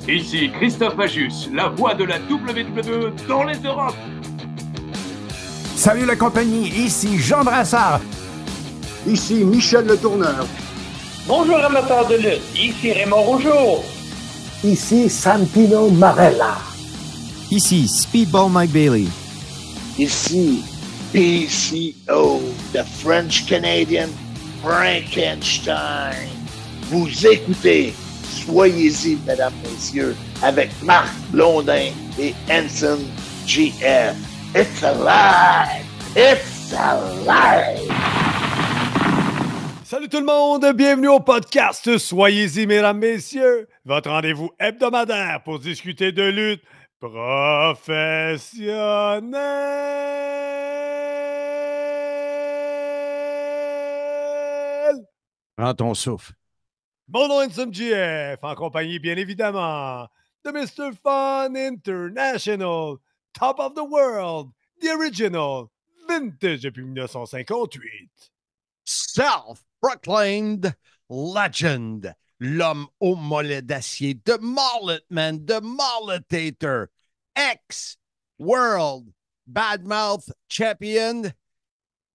Ici Christophe Magius, la voix de la WWE dans les Europes. Salut la compagnie, ici Jean Brassard. Ici Michel Le Tourneur. Bonjour amateurs de lutte, ici Raymond Rougeau. Ici Santino Marella. Ici Speedball Mike Bailey. Ici PCO, the French Canadian Frankenstein. Vous écoutez, soyez-y, mesdames, messieurs, avec Marc Blondin et Hanson GF. It's alive! It's alive! Salut tout le monde, bienvenue au podcast Soyez-y, mesdames, messieurs, votre rendez-vous hebdomadaire pour discuter de lutte professionnelle. Prends ton souffle. Mon nom est Hanson GF, en compagnie, bien évidemment, de Mr. Fun International, Top of the World, The Original, Vintage depuis 1958. Self-proclaimed legend. L'homme au mollet d'acier. The Mullet Man. The Mulletator. Ex-World Badmouth Champion.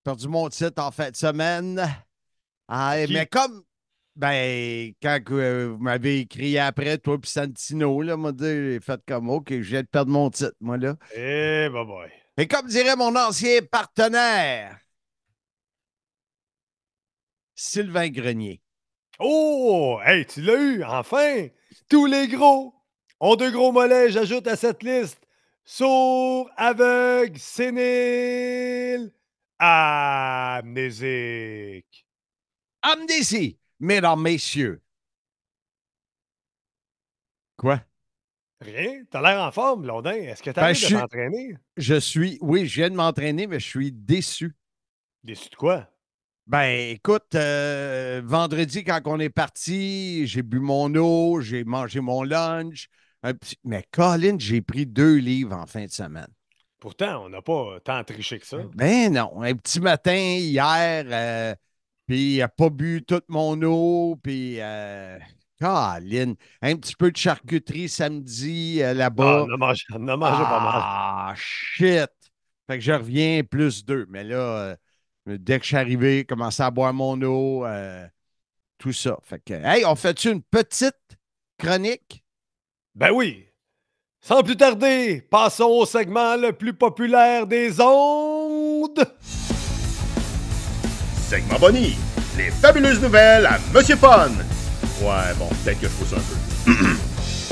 Perdu mon titre en fin de semaine. Mais comme... quand vous m'avez écrit après, toi puis Santino, là, m'a dit, j'ai fait comme, OK, je viens de perdre mon titre, moi, là. Eh, boy. Et comme dirait mon ancien partenaire, Sylvain Grenier. Oh! Hey, tu l'as eu, enfin! Tous les gros ont de gros mollets, j'ajoute à cette liste. Sourd, aveugle, sénile, amnésique. Amnésie, mesdames, messieurs. Quoi? Rien? T'as l'air en forme, Blondin. Est-ce que t'as envie de t'entraîner? Oui, je viens de m'entraîner, mais je suis déçu. Déçu de quoi? Écoute, vendredi, quand on est parti, j'ai bu mon eau, j'ai mangé mon lunch. Mais Colin, j'ai pris 2 livres en fin de semaine. Pourtant, on n'a pas tant triché que ça. Ben non, un petit matin hier, puis il n'a pas bu toute mon eau, puis Colin, un petit peu de charcuterie samedi là-bas. On a mangé pas mal. Ah, shit! Fait que je reviens plus 2. Mais là, dès que je suis arrivé, commencé à boire mon eau, tout ça. Fait que, hey, on fait-tu une petite chronique? Ben oui! Sans plus tarder, passons au segment le plus populaire des ondes! Segment Bonnie, les fabuleuses nouvelles à Monsieur Fun. Ouais, bon, peut-être que je pousse un peu.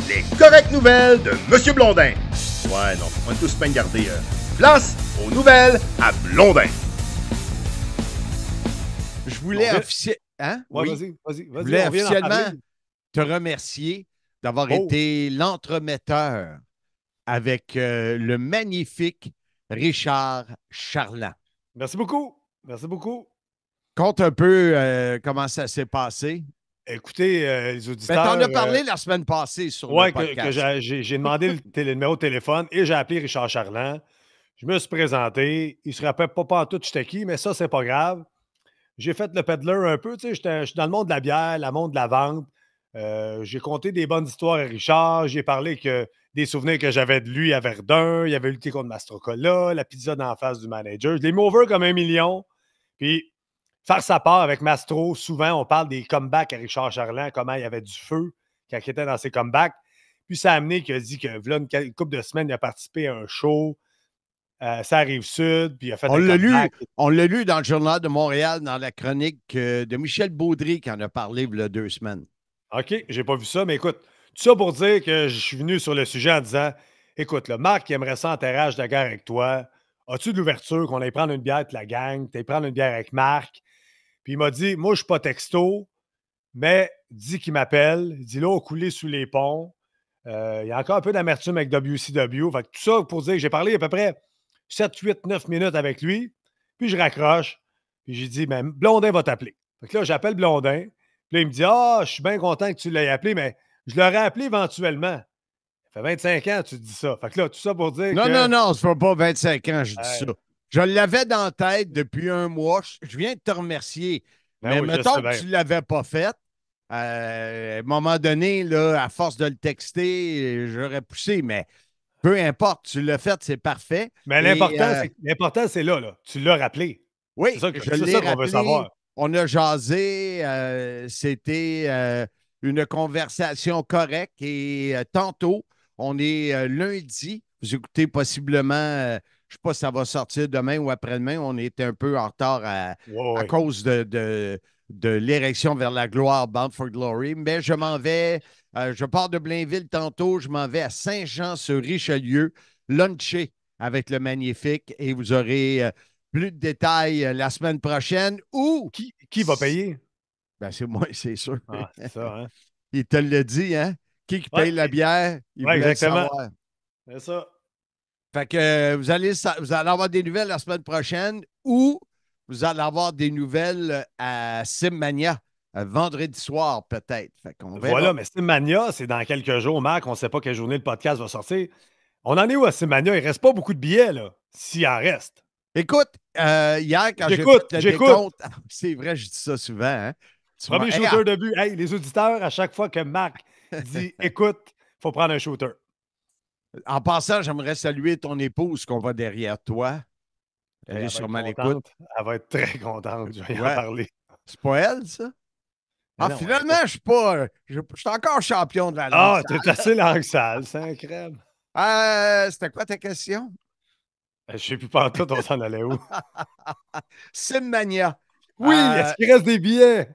Les correctes nouvelles de Monsieur Blondin. Ouais, non, on est tous bien gardés. Place aux nouvelles à Blondin. Je voulais officiellement... Hein? Ouais, oui. vas-y. Je voulais officiellement te remercier d'avoir été l'entremetteur avec le magnifique Richard Charland. Merci beaucoup. Conte un peu comment ça s'est passé. Écoutez, les auditeurs... t'en as parlé la semaine passée sur le podcast. Que j'ai demandé le numéro de téléphone et j'ai appelé Richard Charland. Je me suis présenté. Il ne se rappelle pas en tout j'étais qui, mais ça, c'est pas grave. J'ai fait le peddler un peu. Tu sais, je suis dans le monde de la bière, le monde de la vente. J'ai conté des bonnes histoires à Richard. J'ai parlé des souvenirs que j'avais de lui à Verdun. Il avait lutté contre Mastrocola, la pizza d'en face du manager. Je l'ai mis over comme 1 million. Puis, faire sa part avec Mastro, souvent, on parle des comebacks à Richard Charland, comment il y avait du feu quand il était dans ses comebacks. Puis, ça a amené qu'il a dit que, voilà une couple de semaines, il a participé à un show. Ça arrive sud, puis il a fait on l'a lu dans le Journal de Montréal, dans la chronique de Michel Baudry qui en a parlé il y a 2 semaines. OK, j'ai pas vu ça, mais écoute, tout ça pour dire que je suis venu sur le sujet en disant, écoute, le Marc, il aimerait ça en terrage de guerre avec toi. As-tu de l'ouverture qu'on aille prendre une bière avec la gang? Tu ailles prendre une bière avec Marc? Puis il m'a dit, moi, je suis pas texto, mais dis qu'il m'appelle. Il dit, là, on coulé sous les ponts. Il y a encore un peu d'amertume avec WCW. Fait que tout ça pour dire que j'ai parlé à peu près 7, 8, 9 minutes avec lui. Puis je raccroche. Puis j'ai dit, ben, Blondin va t'appeler. Fait que là, j'appelle Blondin. Puis là, il me dit, je suis bien content que tu l'aies appelé, mais je l'aurais appelé éventuellement. Ça fait 25 ans que tu dis ça. Fait que là, tout ça pour dire que... Non, ça fait pas 25 ans que je dis ça. Je l'avais dans la tête depuis 1 mois. Je viens de te remercier. Mais mettons que tu ne l'avais pas fait. À un moment donné, là, à force de le texter, j'aurais poussé, mais peu importe, tu l'as fait, c'est parfait. Mais l'important, c'est là. Tu l'as rappelé. Oui, c'est ça, je c'est l'ai ça qu'on veut rappelé. savoir. On a jasé. C'était une conversation correcte. Et tantôt, on est lundi. Vous écoutez possiblement, je ne sais pas si ça va sortir demain ou après-demain. On est un peu en retard à cause de l'érection vers la gloire, Bound for Glory. Mais je m'en vais. Je pars de Blainville tantôt. Je m'en vais à Saint-Jean-sur-Richelieu, luncher avec le Magnifique. Et vous aurez plus de détails la semaine prochaine. Ou Qui va payer? Ben, c'est moi, c'est sûr. Ah, c'est ça, hein? Il te l'a dit, hein? Qui paye la bière? Il ouais, voulait exactement. le savoir. C'est ça. Fait que vous allez avoir des nouvelles la semaine prochaine ou vous allez avoir des nouvelles à Simmania vendredi soir, peut-être. Fait qu'on verra. Voilà, mais Simmania, c'est dans quelques jours, Marc. On ne sait pas quelle journée le podcast va sortir. On en est où à Simmania? Il ne reste pas beaucoup de billets, là, s'il en reste. Écoute, hier, quand j'ai fait le décompte, c'est vrai, je dis ça souvent, hein? Premier shooter de but. Hey, les auditeurs, à chaque fois que Marc dit « Écoute, il faut prendre un shooter ». En passant, j'aimerais saluer ton épouse qu'on va derrière toi. Elle est sûrement à l'écoute. Elle va être très contente, je vais y en parler. C'est pas elle, ça? Ah, non, finalement, je suis pas. Je suis encore champion de la langue. Ah, t'es assez langue sale, c'est un crème. C'était quoi ta question? Je sais plus pas tout, on s'en allait où? Simmania. Oui, est-ce qu'il reste des billets?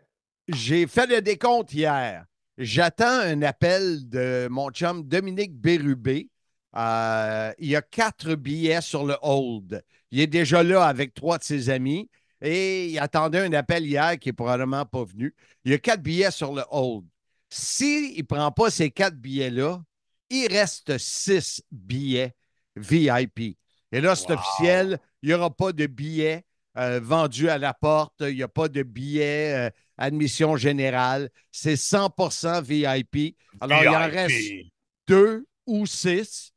J'ai fait le décompte hier. J'attends un appel de mon chum Dominique Bérubé. Il y a 4 billets sur le hold. Il est déjà là avec 3 de ses amis et il attendait un appel hier qui n'est probablement pas venu. Il y a 4 billets sur le hold. S'il ne prend pas ces 4 billets-là, il reste 6 billets VIP. Et là, c'est officiel, il n'y aura pas de billets vendus à la porte, il n'y a pas de billets admission générale. C'est 100% VIP. Alors, il en reste 2 ou 6.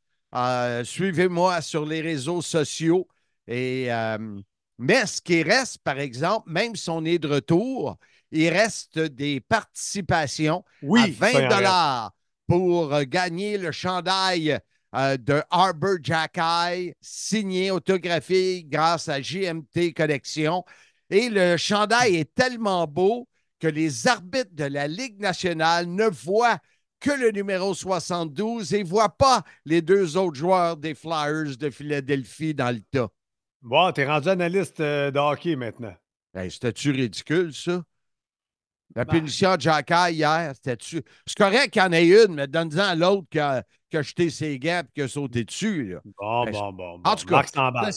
Suivez-moi sur les réseaux sociaux. Mais ce qui reste, par exemple, même si on est de retour, il reste des participations à 20 pour gagner le chandail de Arbor Jackeye, signé, autographié grâce à JMT Collection. Et le chandail est tellement beau que les arbitres de la Ligue nationale ne voient que le numéro 72 et ne voient pas les 2 autres joueurs des Flyers de Philadelphie dans le tas. Bon, t'es rendu analyste de hockey maintenant. Hey, c'était-tu ridicule, ça? La punition de Jackeye hier, c'était-tu? C'est correct qu'il y en ait une, mais donne-en à l'autre qui a jeté ses gants et qui a sauté dessus. Là. Bon. En tout cas, Marc s'emballe.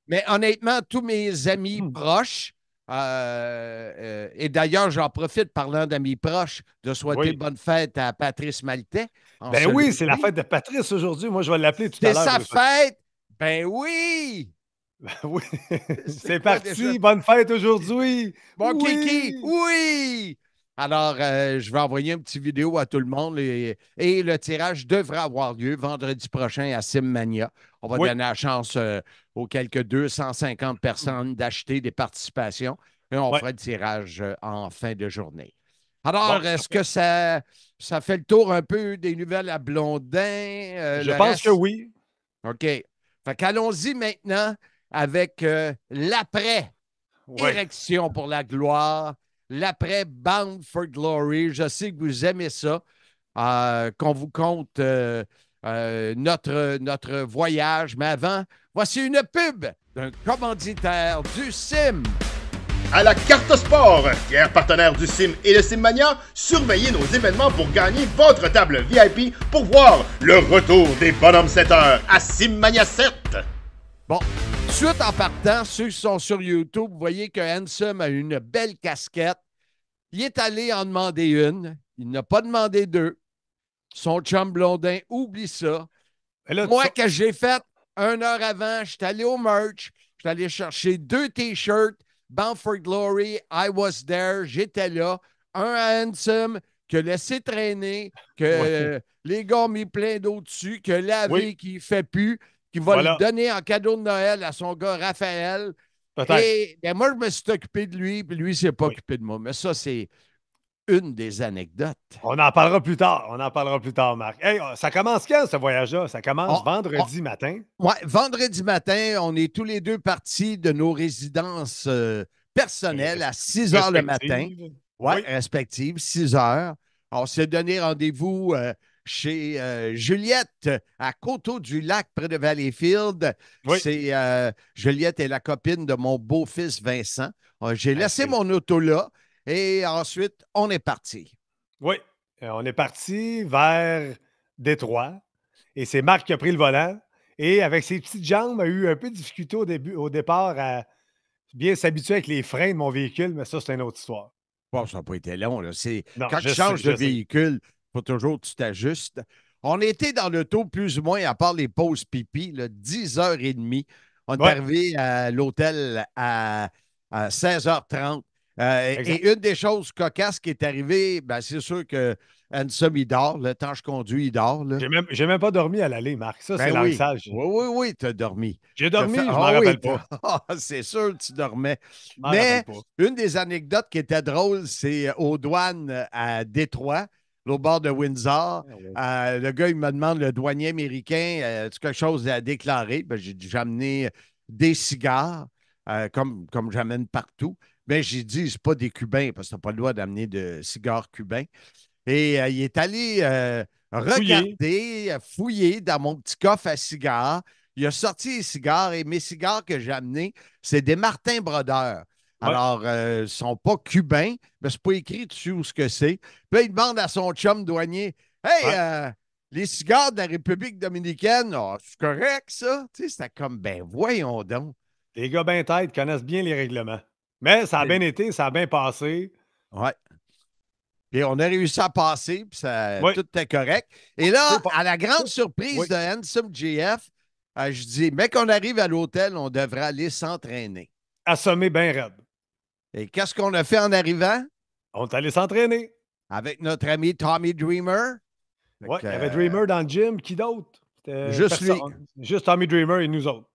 Mais honnêtement, tous mes amis proches, et d'ailleurs, j'en profite, parlant d'amis proches, de souhaiter bonne fête à Patrice Maltais. Ben oui, c'est la fête de Patrice aujourd'hui. Moi, je vais l'appeler tout à l'heure. C'est sa fête! Ben oui! Oui, c'est parti. Bonne fête aujourd'hui. Bon, Kiki, oui! Alors, je vais envoyer une petite vidéo à tout le monde et le tirage devrait avoir lieu vendredi prochain à Simmania. On va donner la chance aux quelques 250 personnes d'acheter des participations et on fera le tirage en fin de journée. Alors, est-ce que ça fait le tour un peu des nouvelles à Blondin? Je pense que oui. OK. Fait qu'allons-y maintenant avec l'après-érection pour la gloire, l'après-Bound for Glory. Je sais que vous aimez ça, qu'on vous compte notre voyage. Mais avant, voici une pub d'un commanditaire du Sim. À la Carte Sport, fier partenaire du Sim et de Simmania, surveillez nos événements pour gagner votre table VIP pour voir le retour des bonhommes 7 à Simmania 7. Bon, suite en partant, ceux qui sont sur YouTube, vous voyez que Handsome a une belle casquette. Il est allé en demander une. Il n'a pas demandé 2. Son chum Blondin oublie ça. Là, moi, que j'ai fait 1 heure avant, je suis allé au merch. Je suis allé chercher 2 T-shirts. Bound for Glory, I was there, j'étais là. Un à Handsome, que laissé traîner, que les gars ont mis plein d'eau dessus, que lavé, qui ne fait plus, qui va le donner en cadeau de Noël à son gars Raphaël. Et moi, je me suis occupé de lui, puis lui, il ne s'est pas occupé de moi. Mais ça, c'est une des anecdotes. On en parlera plus tard. On en parlera plus tard, Marc. Hey, ça commence quand, ce voyage-là? Ça commence vendredi matin. Oui, vendredi matin, on est tous les deux partis de nos résidences personnelles à 6 heures le matin. Ouais, oui, respectives, 6 heures. On s'est donné rendez-vous chez Juliette à Coteau-du-Lac, près de Valleyfield. Oui. Juliette est la copine de mon beau-fils Vincent. J'ai laissé mon auto là et ensuite, on est parti. Oui, on est parti vers Détroit et c'est Marc qui a pris le volant et avec ses petites jambes, a eu un peu de difficulté au départ à bien s'habituer avec les freins de mon véhicule, mais ça, c'est une autre histoire. Bon, ça n'a pas été long. Là. Quand tu changes de véhicule, il faut toujours que tu t'ajustes. On était dans l'auto plus ou moins, à part les pauses pipi, là, 10h30. On est arrivé à l'hôtel à 16h30. Et une des choses cocasses qui est arrivée, ben, c'est sûr que Handsome, il dort. Le temps que je conduis, il dort. J'ai même pas dormi à l'aller, Marc. Ça, c'est l'anxage. Oui, tu as dormi. J'ai dormi, je ne m'en rappelle pas. C'est sûr que tu dormais. Mais une des anecdotes qui était drôle, c'est aux douanes à Détroit, au bord de Windsor. Le gars, il me demande, le douanier américain, as-tu quelque chose à déclarer? Ben, j'ai dit, j'ai amené des cigares, comme j'amène partout. Mais j'ai dit, c'est pas des Cubains, parce que tu n'as pas le droit d'amener de cigares cubains. Et il est allé regarder, fouiller dans mon petit coffre à cigares. Il a sorti les cigares et mes cigares que j'ai amenés, c'est des Martin Brodeur. Ouais. Alors, ils ne sont pas cubains, mais ce n'est pas écrit dessus où ce que c'est. Puis là, il demande à son chum douanier, « Hey, les cigares de la République dominicaine, c'est correct, ça? » Tu sais, c'était comme, ben voyons donc. Les gars bien têtes connaissent bien les règlements. Mais ça a bien été, ça a bien passé. Ouais. Et on a réussi à passer, puis tout était correct. Et là, à la grande surprise de Handsome GF, je dis, mais qu'on arrive à l'hôtel, on devrait aller s'entraîner. Assommer bien raide. Et qu'est-ce qu'on a fait en arrivant? On est allé s'entraîner. Avec notre ami Tommy Dreamer. Oui, il y avait Dreamer dans le gym. Qui d'autre? Juste lui. Juste Tommy Dreamer et nous autres.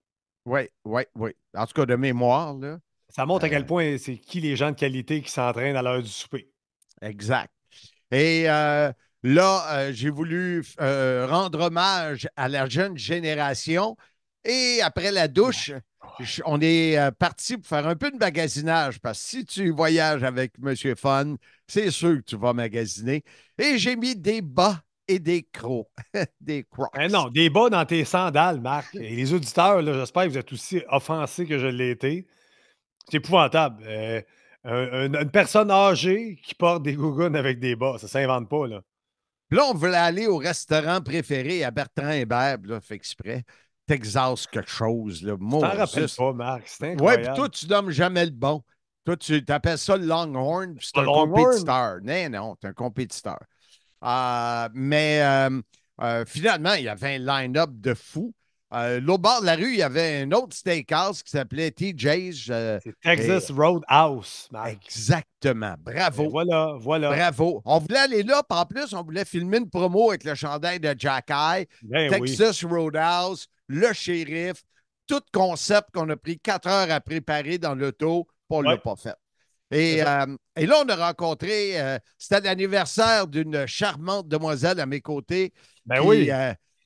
Oui. En tout cas, de mémoire, là. Ça montre à quel point c'est qui les gens de qualité qui s'entraînent à l'heure du souper. Exact. Et là, j'ai voulu rendre hommage à la jeune génération. Et après la douche, on est parti pour faire un peu de magasinage. Parce que si tu voyages avec M. Fun, c'est sûr que tu vas magasiner. Et j'ai mis des bas et des crocs. Des crocs. Non, des bas dans tes sandales, Marc. Et les auditeurs, là, j'espère que vous êtes aussi offensés que je l'ai été. C'est épouvantable. Une personne âgée qui porte des gougounes avec des bas, ça ne s'invente pas, là. Puis là, on voulait aller au restaurant préféré à Bertrand Hébert, là, fait exprès. Texas quelque chose, là. Tu t'en rappelles pas, Marc, c'est incroyable. Ouais, puis toi, tu nommes jamais le bon. Toi, tu t'appelles ça le Longhorn, puis c'est un compétiteur. Non, t'es un compétiteur. Mais finalement, il y avait un line-up de fou. L'autre bord de la rue, il y avait un autre steakhouse qui s'appelait TJ's. C'est Texas Roadhouse, Marc. Exactement. Bravo. Et voilà. Bravo. On voulait aller là, puis en plus, on voulait filmer une promo avec le chandail de Jack Eye, Texas Roadhouse, le shérif, tout concept qu'on a pris 4 heures à préparer dans l'auto, puis on ne l'a pas fait. Et là, on a rencontré, c'était l'anniversaire d'une charmante demoiselle à mes côtés.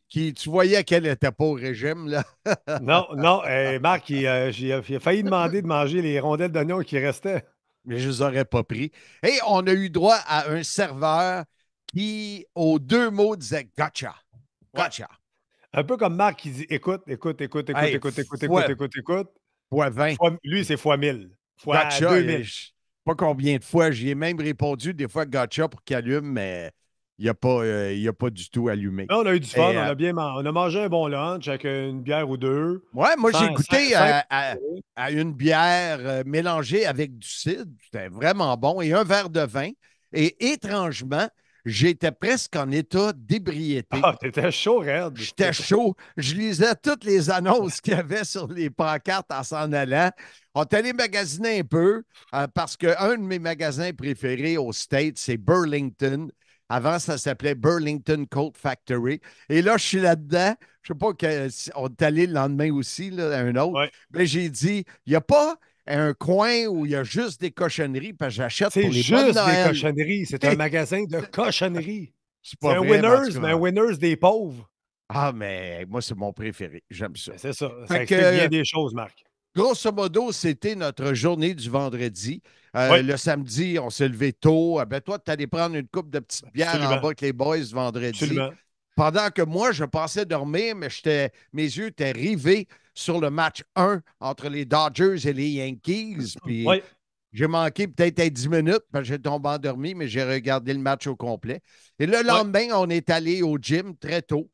Qui, tu voyais qu'elle n'était pas au régime, là. Non. Marc, il a failli demander de manger les rondelles d'oignon qui restaient. Mais je ne les aurais pas pris. Et on a eu droit à un serveur qui, aux 2 mots, disait « Gotcha! Gotcha! » Un peu comme Marc qui dit « Écoute. » Fois 20. Lui, c'est fois 1000. Fois 2000. Je ne sais pas combien de fois. J'y ai même répondu des fois « Gotcha » pour qu'il allume, mais... Il n'a pas du tout allumé. Non, on a eu du fun, on a mangé un bon lunch avec une bière ou 2. Ouais, moi j'ai goûté à une bière mélangée avec du cidre. C'était vraiment bon. Et un verre de vin. Et étrangement, j'étais presque en état d'ébriété. Ah, t'étais chaud, raide. J'étais chaud. Je lisais toutes les annonces qu'il y avait sur les pancartes en s'en allant. On est allé magasiner un peu parce qu'un de mes magasins préférés aux States, c'est Burlington. Avant, ça s'appelait Burlington Coat Factory. Et là, je suis là-dedans. Je ne sais pas, on est allé le lendemain aussi, là, à un autre. Ouais. Mais j'ai dit, il n'y a pas un coin où il y a juste des cochonneries, parce que j'achète C'est pour les bonnes juste des Noël. cochonneries. C'est un magasin de cochonneries. C'est C'est pas un vrai, mais en winners, tout mais cas. un winners des pauvres. Ah, mais moi, c'est mon préféré. J'aime ça. Ben, c'est ça. Ça Fait explique bien que, des choses, Marc. grosso modo, c'était notre journée du vendredi. Oui, Le samedi, on s'est levé tôt. Ben, toi, tu allé prendre une coupe de petites bières en absolument. bas avec les boys vendredi. Absolument. Pendant que moi, je pensais dormir, mais mes yeux étaient rivés sur le match 1 entre les Dodgers et les Yankees. Puis Oui, j'ai manqué peut-être 10 minutes parce que j'ai tombé endormi, mais j'ai regardé le match au complet. Et le oui. lendemain, on est allé au gym très tôt,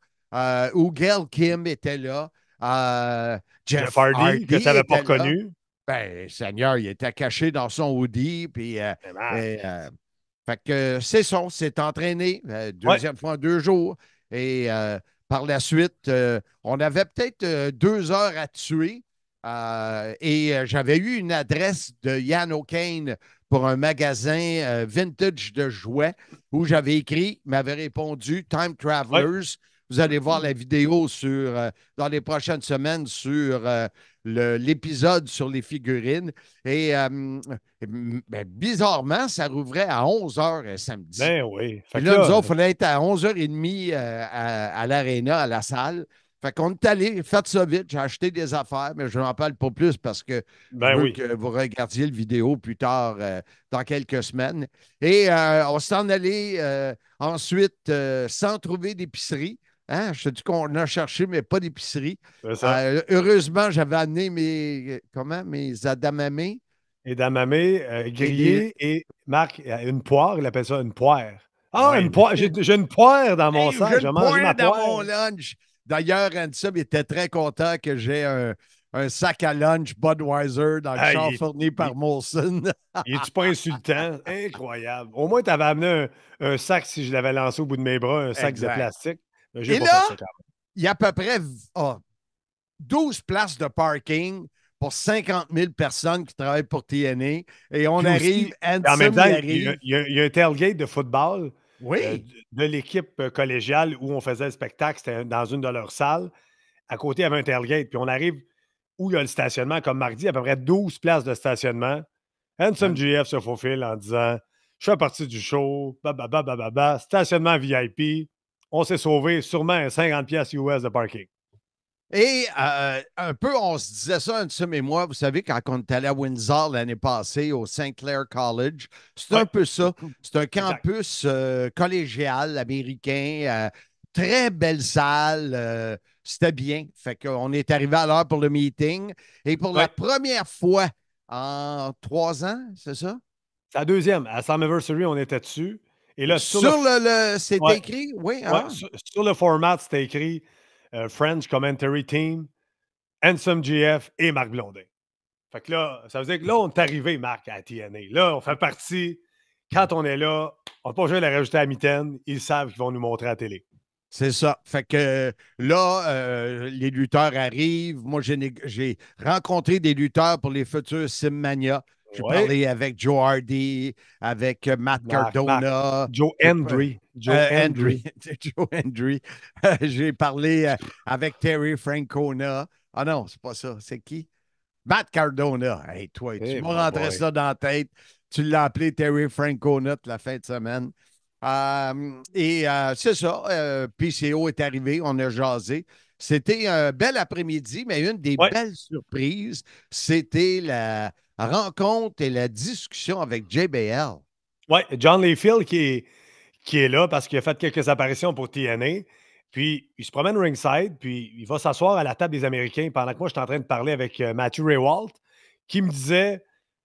où Gail Kim était là. Jeff Jeff Hardy, que Hardy tu n'avais pas était là. reconnu. Ben, Seigneur, il était caché dans son hoodie. Puis, Ben, Marc. fait que c'est ça, on s'est entraîné Ouais. deuxième fois en 2 jours. Et par la suite, on avait peut-être 2 heures à tuer. J'avais eu une adresse de Yann O'Kane pour un magasin vintage de jouets où j'avais écrit, il m'avait répondu Time Travelers. Ouais. Vous allez voir la vidéo dans les prochaines semaines sur l'épisode sur les figurines. Et ben, bizarrement, ça rouvrait à 11 h samedi. Ben oui. Fait Puis que là, nous là, autres, il fallait être à 11h30 à l'aréna, à la salle. Fait qu'on est allé, faites ça vite, j'ai acheté des affaires, mais je n'en parle pas plus parce que je ben veux oui. que vous regardiez le vidéo plus tard, dans quelques semaines. Et on s'en allait ensuite sans trouver d'épicerie. Hein? Je te dis qu'on a cherché, mais pas d'épicerie. C'est ça. Heureusement, j'avais amené mes adamamés. Et d'amamé, grillé et Marc, une poire, il appelle ça une poire. Ah, Ouais, une poire. J'ai une poire dans mon hey, sac. j'ai J'ai une mangé ma poire dans poire. mon lunch. D'ailleurs, Ansem était très content que j'ai un sac à lunch Budweiser dans le Ah, char fourni par Molson. il est-tu pas insultant? Incroyable. Au moins, tu avais amené un sac, si je l'avais lancé au bout de mes bras, un sac de Exact. plastique. Mais j'ai Et pas là, fait ça quand même. il y a à peu près 12 places de parking pour 50 000 personnes qui travaillent pour TNA. Et on Puis arrive, aussi, en même Ansem temps, y il arrive. y a un tailgate de football Oui, de l'équipe collégiale où on faisait le spectacle. C'était dans une de leurs salles. À côté, il y avait un tailgate. Puis on arrive où il y a le stationnement. Comme mardi, à peu près 12 places de stationnement. Handsome GF se faufile en disant « Je fais partie du show. Stationnement VIP. On s'est sauvé sûrement un 50$ US de parking. » et un peu, on se disait ça, Ansem et moi, vous savez, quand on est allé à Windsor l'année passée au St. Clair College, c'est un peu ça. C'est un campus collégial américain, très belle salle, c'était bien. Fait qu'on est arrivé à l'heure pour le meeting. Et pour la première fois en 3 ans, c'est ça? C'est la deuxième. À Summiversary, on était dessus. Et là, c'était écrit? Oui. Hein? Sur le format, c'était écrit French Commentary Team, Handsome GF et Marc Blondin. Fait que là, ça veut dire que là, on est arrivé, Marc, à TNA. Là, on fait partie. Quand on est là, on n'a pas besoin de la rajouter à la mitaine. Ils savent qu'ils vont nous montrer à la télé. C'est ça. Fait que là, les lutteurs arrivent. Moi, j'ai rencontré des lutteurs pour les futurs Simmania. J'ai parlé avec Joe Hardy, avec Matt Cardona. Joe Hendry. Joe Hendry. J'ai parlé avec Terry Francona. Ah non, c'est pas ça. C'est qui? Matt Cardona. Hey, toi, tu m'as rentré ça dans la tête. Tu l'as appelé Terry Francona la fin de semaine. C'est ça. PCO est arrivé, on a jasé. C'était un bel après-midi, mais une des belles surprises, c'était la rencontre et la discussion avec JBL. Oui, John Layfield qui est là parce qu'il a fait quelques apparitions pour TNA. Puis, il se promène ringside, puis il va s'asseoir à la table des Américains pendant que moi, j'étais en train de parler avec Matthew Raywalt, qui me disait,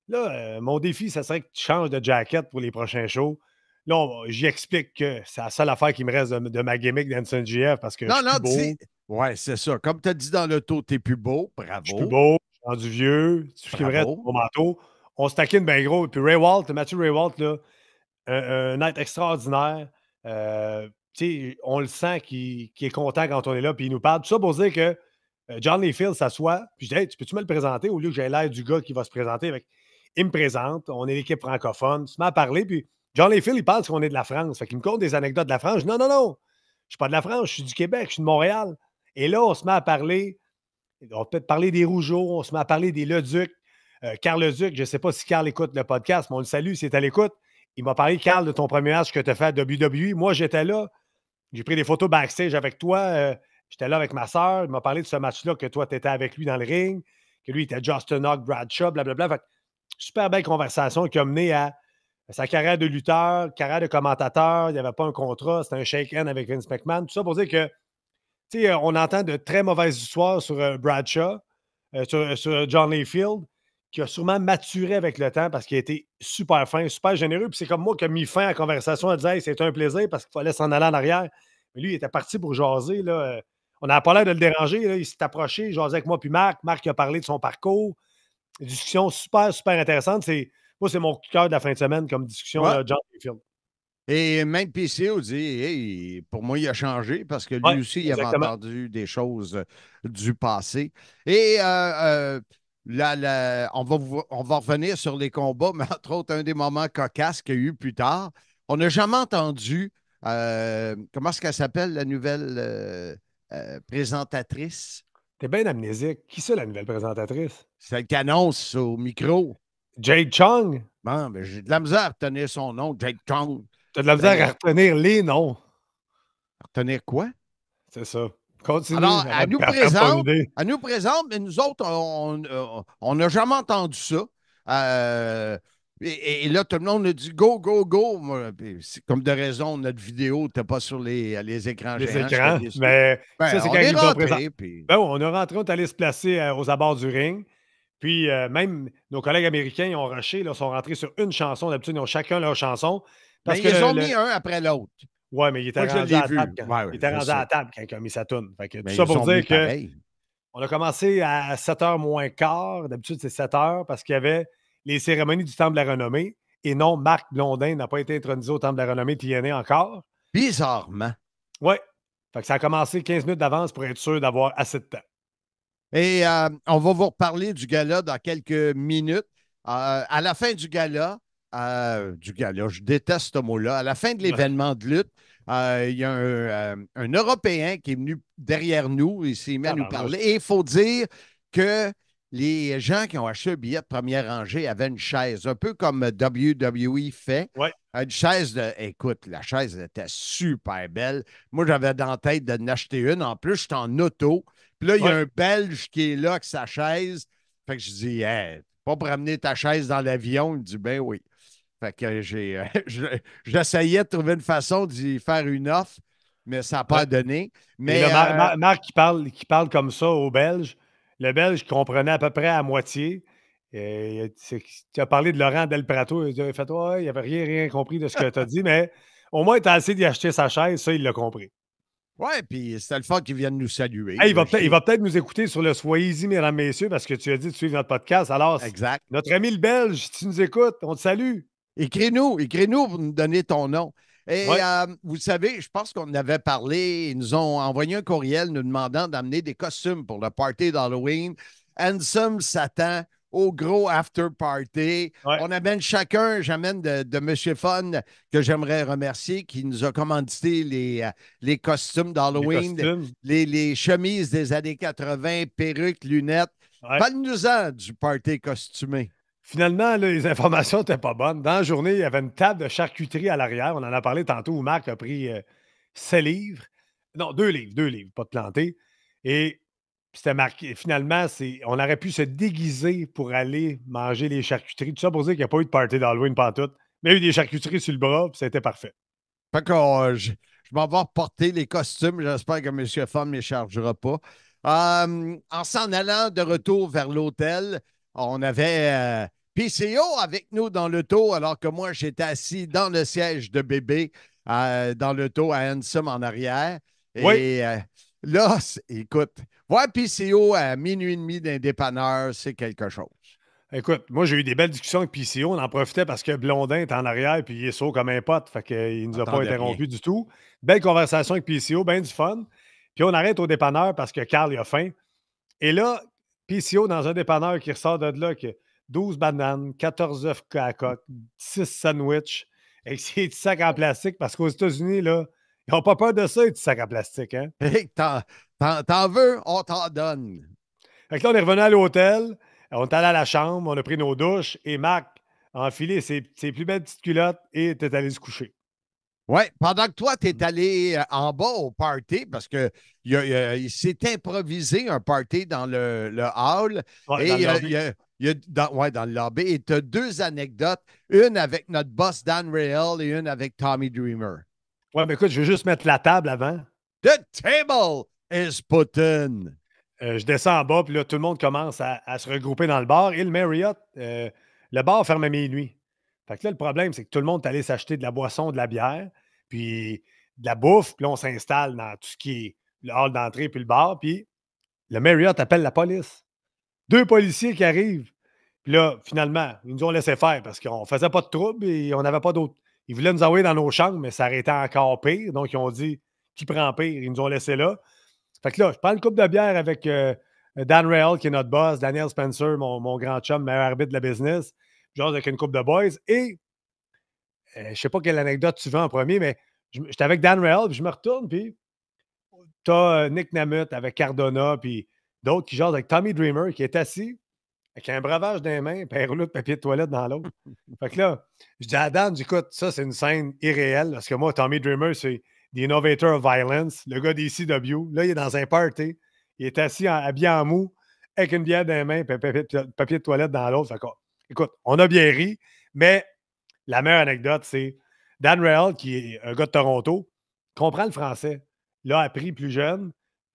là, mon défi, ça serait que tu changes de jacket pour les prochains shows. Là, j'y explique que c'est la seule affaire qui me reste de ma gimmick d'Hanson GF parce que je suis plus beau. Ouais, c'est ça. Comme tu as dit dans l'auto, t'es plus beau. Bravo. Je suis plus beau, je suis rendu vieux. Ce qui me reste, mon manteau. On se taquine bien gros. Puis Matthew Raywalt, là, un être extraordinaire. On le sent qu'il est content quand on est là. Puis il nous parle. Tout ça pour dire que John Layfield s'assoit. Puis je dis, hey, tu peux-tu me le présenter au lieu que j'ai l'air du gars qui va se présenter avec. Il me présente. On est l'équipe francophone. Il se met à parler. Puis John Layfield, il parle qu'on est de la France. Fait qu'il me conte des anecdotes de la France. Je dis, non. Je ne suis pas de la France. Je suis du Québec. Je suis de Montréal. Et là, on se met à parler. On peut parler des Rougeaux. On se met à parler des Leduc. Carl Leduc, je ne sais pas si Carl écoute le podcast, mais on le salue s'il est à l'écoute. Il m'a parlé, Carl, de ton premier match que tu as fait à WWE. Moi, j'étais là. J'ai pris des photos backstage avec toi. J'étais là avec ma soeur. Il m'a parlé de ce match-là que toi, tu étais avec lui dans le ring, que lui était Justin Hawk, Bradshaw, blablabla. Fait que, super belle conversation qui a mené à sa carrière de lutteur, carrière de commentateur. Il n'y avait pas un contrat. C'était un shake-hand avec Vince McMahon. Tout ça pour dire que, tu sais, on entend de très mauvaises histoires sur Bradshaw, sur John Layfield, qui a sûrement maturé avec le temps parce qu'il a été super fin, super généreux. Puis c'est comme moi qui a mis fin à la conversation en disant hey, c'était un plaisir parce qu'il fallait s'en aller en arrière. Mais lui, il était parti pour jaser. Là. On n'avait pas l'air de le déranger. Là. Il s'est approché, il jasait avec moi puis Marc. Marc a parlé de son parcours. Une discussion super, super intéressante. Moi, c'est mon coup de cœur de la fin de semaine comme discussion, là, John Layfield. Et même PCO dit hey, pour moi, il a changé parce que lui aussi, il avait entendu des choses du passé. Et on va revenir sur les combats, mais entre autres, un des moments cocasses qu'il y a eu plus tard. On n'a jamais entendu, comment est-ce qu'elle s'appelle, la nouvelle présentatrice? T'es bien amnésique. Qui c'est, la nouvelle présentatrice? Celle qui annonce au micro. Jade Chung? Bon, ben, j'ai de la misère à retenir son nom, Jade Chung. T'as de la misère à retenir les noms. À retenir quoi? C'est ça. Continue. Alors, elle nous présente, mais nous autres, on n'a jamais entendu ça. Et là, tout le monde a dit go, go, go. Comme de raison, notre vidéo n'était pas sur les écrans géants. Les écrans, mais ça, c'est quand ils nous ont présenté. On est rentré, on est allé se placer aux abords du ring. Puis même nos collègues américains, ils ont rushé, là, sont rentrés sur une chanson. D'habitude, ils ont chacun leur chanson. Parce qu'ils ont mis un après l'autre. Oui, mais il était rendu à la table quand il a mis sa toune. Tout ça pour dire qu'on a commencé à 7h moins quart. D'habitude, c'est 7h parce qu'il y avait les cérémonies du Temple de la Renommée. Et non, Marc Blondin n'a pas été intronisé au Temple de la Renommée TNA encore. Bizarrement. Oui. Ça a commencé 15 minutes d'avance pour être sûr d'avoir assez de temps. Et on va vous reparler du gala dans quelques minutes. À la fin du gala, je déteste ce mot-là, à la fin de l'événement de lutte, il y a un Européen qui est venu derrière nous, il s'est mis à nous parler. Et il faut dire que les gens qui ont acheté un billet de première rangée avaient une chaise, un peu comme WWE fait. Ouais. Une chaise écoute, la chaise était super belle. Moi, j'avais dans la tête de n'acheter une. En plus, j'étais en auto. Puis là, il y a un Belge qui est là avec sa chaise. Fait que je dis, hey, pas pour amener ta chaise dans l'avion. Il me dit, ben oui. Fait que j'essayais de trouver une façon d'y faire une offre, mais ça n'a pas donné. Mais là, Marc qui parle comme ça au Belge, le Belge comprenait à peu près à moitié. Tu as parlé de Laurent Del Prato. Il a fait il n'avait rien compris de ce que tu as dit, mais au moins, tu as essayé d'y acheter sa chaise. Ça, il l'a compris. Oui, puis c'était le fun qu'il vienne nous saluer. Hey, il va peut-être nous écouter sur le Soyez-y, mesdames, messieurs, parce que tu as dit de suivre notre podcast. Alors, exact. Notre ami le Belge, si tu nous écoutes, on te salue. Écris-nous pour nous donner ton nom. Et vous savez, je pense qu'on avait parlé, ils nous ont envoyé un courriel nous demandant d'amener des costumes pour le party d'Halloween. Handsome s'attend au gros after party. Ouais. On amène chacun, j'amène de M. Fun, que j'aimerais remercier, qui nous a commandité les costumes d'Halloween, les chemises des années 80, perruques, lunettes. Ouais. Parle-nous-en du party costumé. Finalement, là, les informations n'étaient pas bonnes. Dans la journée, il y avait une table de charcuterie à l'arrière. On en a parlé tantôt où Marc a pris 7 livres. Non, 2 livres, pas de planter. Et c'était marqué. Finalement, on aurait pu se déguiser pour aller manger les charcuteries. Tout ça pour dire qu'il n'y a pas eu de party d'Halloween pantoute. Mais il y a eu des charcuteries sur le bras, puis c'était parfait. Fait que je m'en vais reporter les costumes. J'espère que M. Fun ne me chargera pas. En s'en allant de retour vers l'hôtel, on avait PCO avec nous dans l'auto, alors que moi, j'étais assis dans le siège de bébé dans l'auto à Handsome en arrière. Et là, écoute, voir PCO à minuit et demi d'un dépanneur, c'est quelque chose. Écoute, moi, j'ai eu des belles discussions avec PCO. On en profitait parce que Blondin est en arrière puis il est sourd comme un pote. Fait qu'il ne nous a pas interrompu du tout. Belle conversation avec PCO, bien du fun. Puis on arrête au dépanneur parce que Carl a faim. Et là, PCO dans un dépanneur qui ressort de là, qui a 12 bananes, 14 œufs à la coque, 6 sandwichs, avec ses petits sacs en plastique, parce qu'aux États-Unis, là, ils n'ont pas peur de ça, les petits sacs en plastique. Hein? Hey, t'en veux, on t'en donne. Fait que là, on est revenu à l'hôtel. On est allé à la chambre, on a pris nos douches et Marc a enfilé ses plus belles petites culottes et était allé se coucher. Oui, pendant que toi, tu es allé en bas au party, parce que il s'est improvisé un party dans le hall. Ouais, Et dans le lobby. dans le lobby. Et tu as deux anecdotes, une avec notre boss Dan Rael et une avec Tommy Dreamer. Ouais, mais écoute, je veux juste mettre la table avant. The table is put in. Je descends en bas, puis là, tout le monde commence à se regrouper dans le bar. Et le Marriott, le bar ferme à minuit. Fait que là, le problème, c'est que tout le monde est allé s'acheter de la boisson, de la bière, puis de la bouffe. Puis là, on s'installe dans tout ce qui est le hall d'entrée, puis le bar. Puis le Marriott appelle la police. 2 policiers qui arrivent. Puis là, finalement, ils nous ont laissé faire parce qu'on faisait pas de trouble et on n'avait pas d'autres. Ils voulaient nous envoyer dans nos chambres, mais ça aurait été encore pire. Donc, ils ont dit qui prend pire. Ils nous ont laissé là. Fait que là, je prends une coupe de bière avec Dan Rael, qui est notre boss, Daniel Spencer, mon grand chum, meilleur arbitre de la business, genre avec une coupe de boys. Et je ne sais pas quelle anecdote tu veux en premier, mais j'étais avec Dan Rael, puis je me retourne, puis tu as Nick Namut avec Cardona, puis d'autres qui jasent avec Tommy Dreamer, qui est assis avec un breuvage dans les mains, puis un rouleau de papier de toilette dans l'autre. Fait que là, je dis à Dan, écoute, ça, c'est une scène irréelle, parce que moi, Tommy Dreamer, c'est The Innovator of Violence, le gars des CW. Là, il est dans un party. Il est assis, habillé en mou, avec une bière dans les mains, puis un papier de toilette dans l'autre. Fait que, écoute, on a bien ri, mais la meilleure anecdote, c'est Dan Rael, qui est un gars de Toronto, comprend le français, l'a appris plus jeune,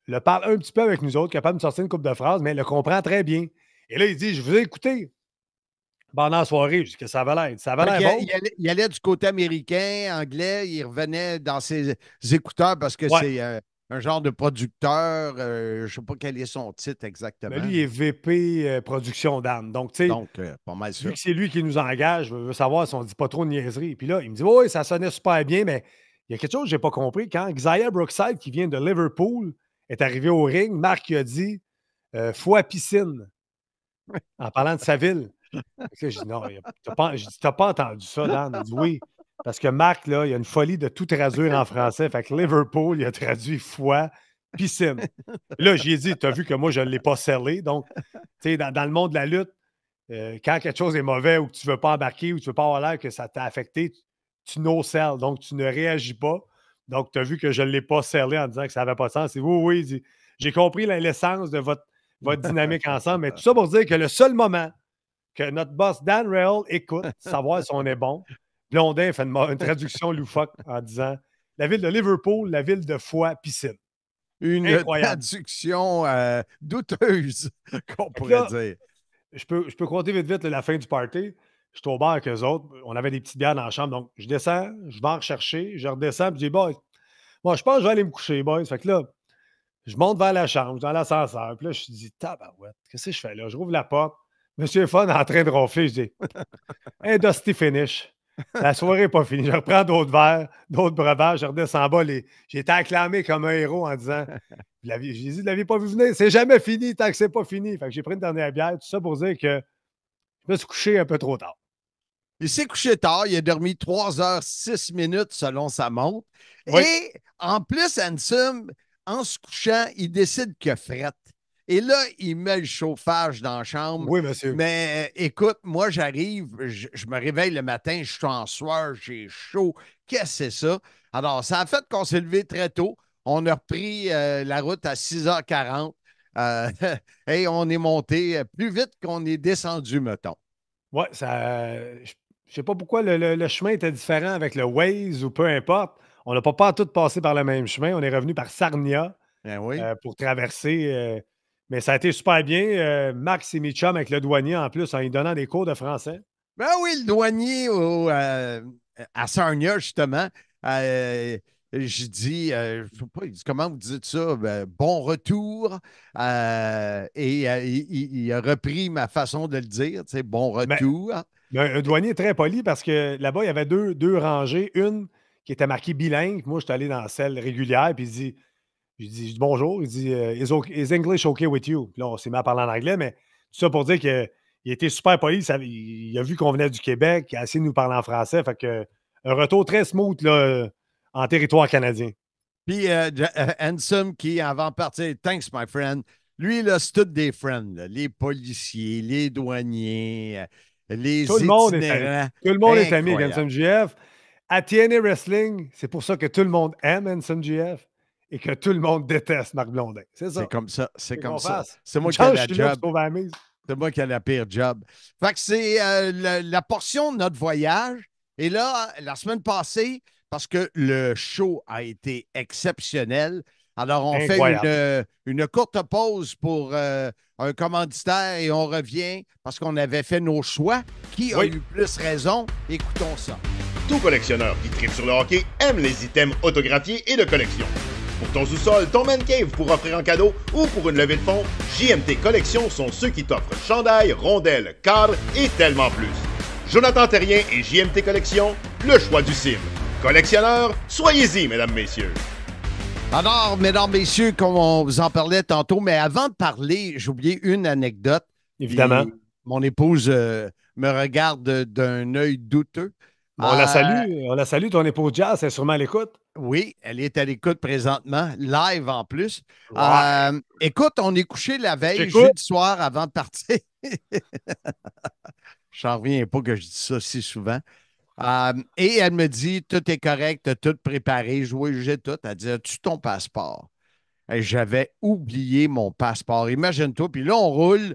le parle un petit peu avec nous autres, capable de sortir une couple de phrases, mais le comprend très bien. Et là, il dit, je vous ai écouté pendant la soirée. Je dis que ça avait l'air. Ça avait l'air bon. Il allait du côté américain, anglais, il revenait dans ses écouteurs parce que c'est un genre de producteur. Je ne sais pas quel est son titre exactement. Mais lui, il est VP production d'âme. Donc, tu sais, pas mal sûr. Vu que c'est lui qui nous engage, je veux savoir si on ne dit pas trop de niaiseries. Puis là, il me dit, oui, ça sonnait super bien, mais il y a quelque chose que je n'ai pas compris. Quand Xia Brookside, qui vient de Liverpool, est arrivé au ring, Marc a dit foi piscine, en parlant de sa ville. Là, je dis, non, t'as pas entendu ça, Dan? Il dit, oui, parce que Marc, là, il a une folie de tout traduire en français. Fait que Liverpool, il a traduit foi, piscine. Là, j'ai dit, t'as vu que moi, je ne l'ai pas scellé. Donc, tu sais, dans le monde de la lutte, quand quelque chose est mauvais ou que tu ne veux pas embarquer ou tu ne veux pas avoir l'air que ça t'a affecté, tu no-sell. Donc, tu ne réagis pas. Donc, tu as vu que je ne l'ai pas scellé en disant que ça n'avait pas de sens. Oui, il dit, j'ai compris l'essence de votre dynamique ensemble. Mais tout ça pour dire que le seul moment que notre boss Dan Rael écoute, savoir si on est bon, Blondin fait une traduction loufoque en disant la ville de Liverpool, la ville de foi, piscine. Une traduction douteuse, qu'on pourrait dire. Je peux compter vite la fin du party. Je suis au bar avec eux autres. On avait des petites bières dans la chambre. Donc, je descends, je vais en rechercher, je redescends, puis je dis, boys, moi, je pense que je vais aller me coucher, boys. Fait que là, je monte vers la chambre, dans l'ascenseur. Puis là, je me dis, tabarouette, qu'est-ce que je fais là? Je rouvre la porte. Monsieur Fun est en train de ronfler. Je dis, hey, Dusty finish. La soirée n'est pas finie. Je reprends d'autres verres, d'autres breuvages. Je redescends en bas. J'ai été acclamé comme un héros en disant, j'ai dit, vous ne l'aviez pas vu venir. C'est jamais fini tant que c'est pas fini. Fait que j'ai pris une dernière bière. Tout ça pour dire que je me suis couché un peu trop tard. Il s'est couché tard. Il a dormi 3h06 selon sa montre. Oui. Et en plus, Ansem, en se couchant, il décide que frette. Et là, il met le chauffage dans la chambre. Oui, monsieur. Mais écoute, moi, j'arrive, je me réveille le matin, je suis en sueur, j'ai chaud. Qu'est-ce que c'est ça? Alors, ça a fait qu'on s'est levé très tôt. On a repris la route à 6h40 et on est monté plus vite qu'on est descendu, mettons. Oui, ça. Je ne sais pas pourquoi le chemin était différent avec le Waze ou peu importe. On n'a pas tout passé par le même chemin. On est revenu par Sarnia pour traverser. Mais ça a été super bien. Max et Mitchum avec le douanier en plus en lui donnant des cours de français. Ben oui, le douanier à Sarnia, justement. Je dis, je sais pas, il dit, comment vous dites ça? Bon retour. Et il a repris ma façon de le dire, tu sais, bon retour. Mais un douanier très poli parce que là-bas, il y avait deux rangées. Une qui était marquée bilingue. Moi, je suis allé dans celle régulière. Puis il dit bonjour. Il dit is English okay with you? Puis là, on s'est mis à parler en anglais, mais tout ça pour dire qu'il était super poli. Il a vu qu'on venait du Québec. Il a essayé de nous parler en français. Fait que un retour très smooth là, en territoire canadien. Puis Ansem qui, avant de partir, thanks, my friend. Lui, là, c'est tous des friends. Là. Les policiers, les douaniers, les Tout le monde est ami. itinérants. Tout le monde est ami avec Incroyable. Handsome GF. À TNA Wrestling, c'est pour ça que tout le monde aime Handsome GF et que tout le monde déteste Marc Blondin. C'est ça. C'est comme ça. C'est Qu'est-ce comme qu'on ça. fasse? C'est moi Une qui ai chance, la je suis là job. pour sauver la mise. C'est moi qui ai la pire job. Fait que c'est la portion de notre voyage. Et là, la semaine passée, parce que le show a été exceptionnel, alors on Incroyable. fait une courte pause pour un commanditaire et on revient parce qu'on avait fait nos choix. Qui a Oui. eu plus raison? Écoutons ça. Tout collectionneur qui tripe sur le hockey aime les items autographiés et de collection. Pour ton sous-sol, ton man cave pour offrir en cadeau ou pour une levée de fonds, JMT Collection sont ceux qui t'offrent chandail, rondelles, cadres et tellement plus. Jonathan Terrien et JMT Collection, le choix du cime. Collectionneurs, soyez-y, mesdames, messieurs. Alors, mesdames, messieurs, comme on vous en parlait tantôt, mais avant de parler, j'ai oublié une anecdote. Évidemment. Et mon épouse me regarde d'un œil douteux. Bon, on la salue, ton épouse Jazz, elle est sûrement à l'écoute. Oui, elle est à l'écoute présentement, live en plus. Ouais. Écoute, on est couché la veille, J'écoute. jeudi soir avant de partir. J'en reviens pas que je dis ça si souvent. Et elle me dit, tout est correct, t'as tout préparé, j'ai tout. Elle dit, as-tu ton passeport? Et j'avais oublié mon passeport. Imagine-toi. Puis là, on roule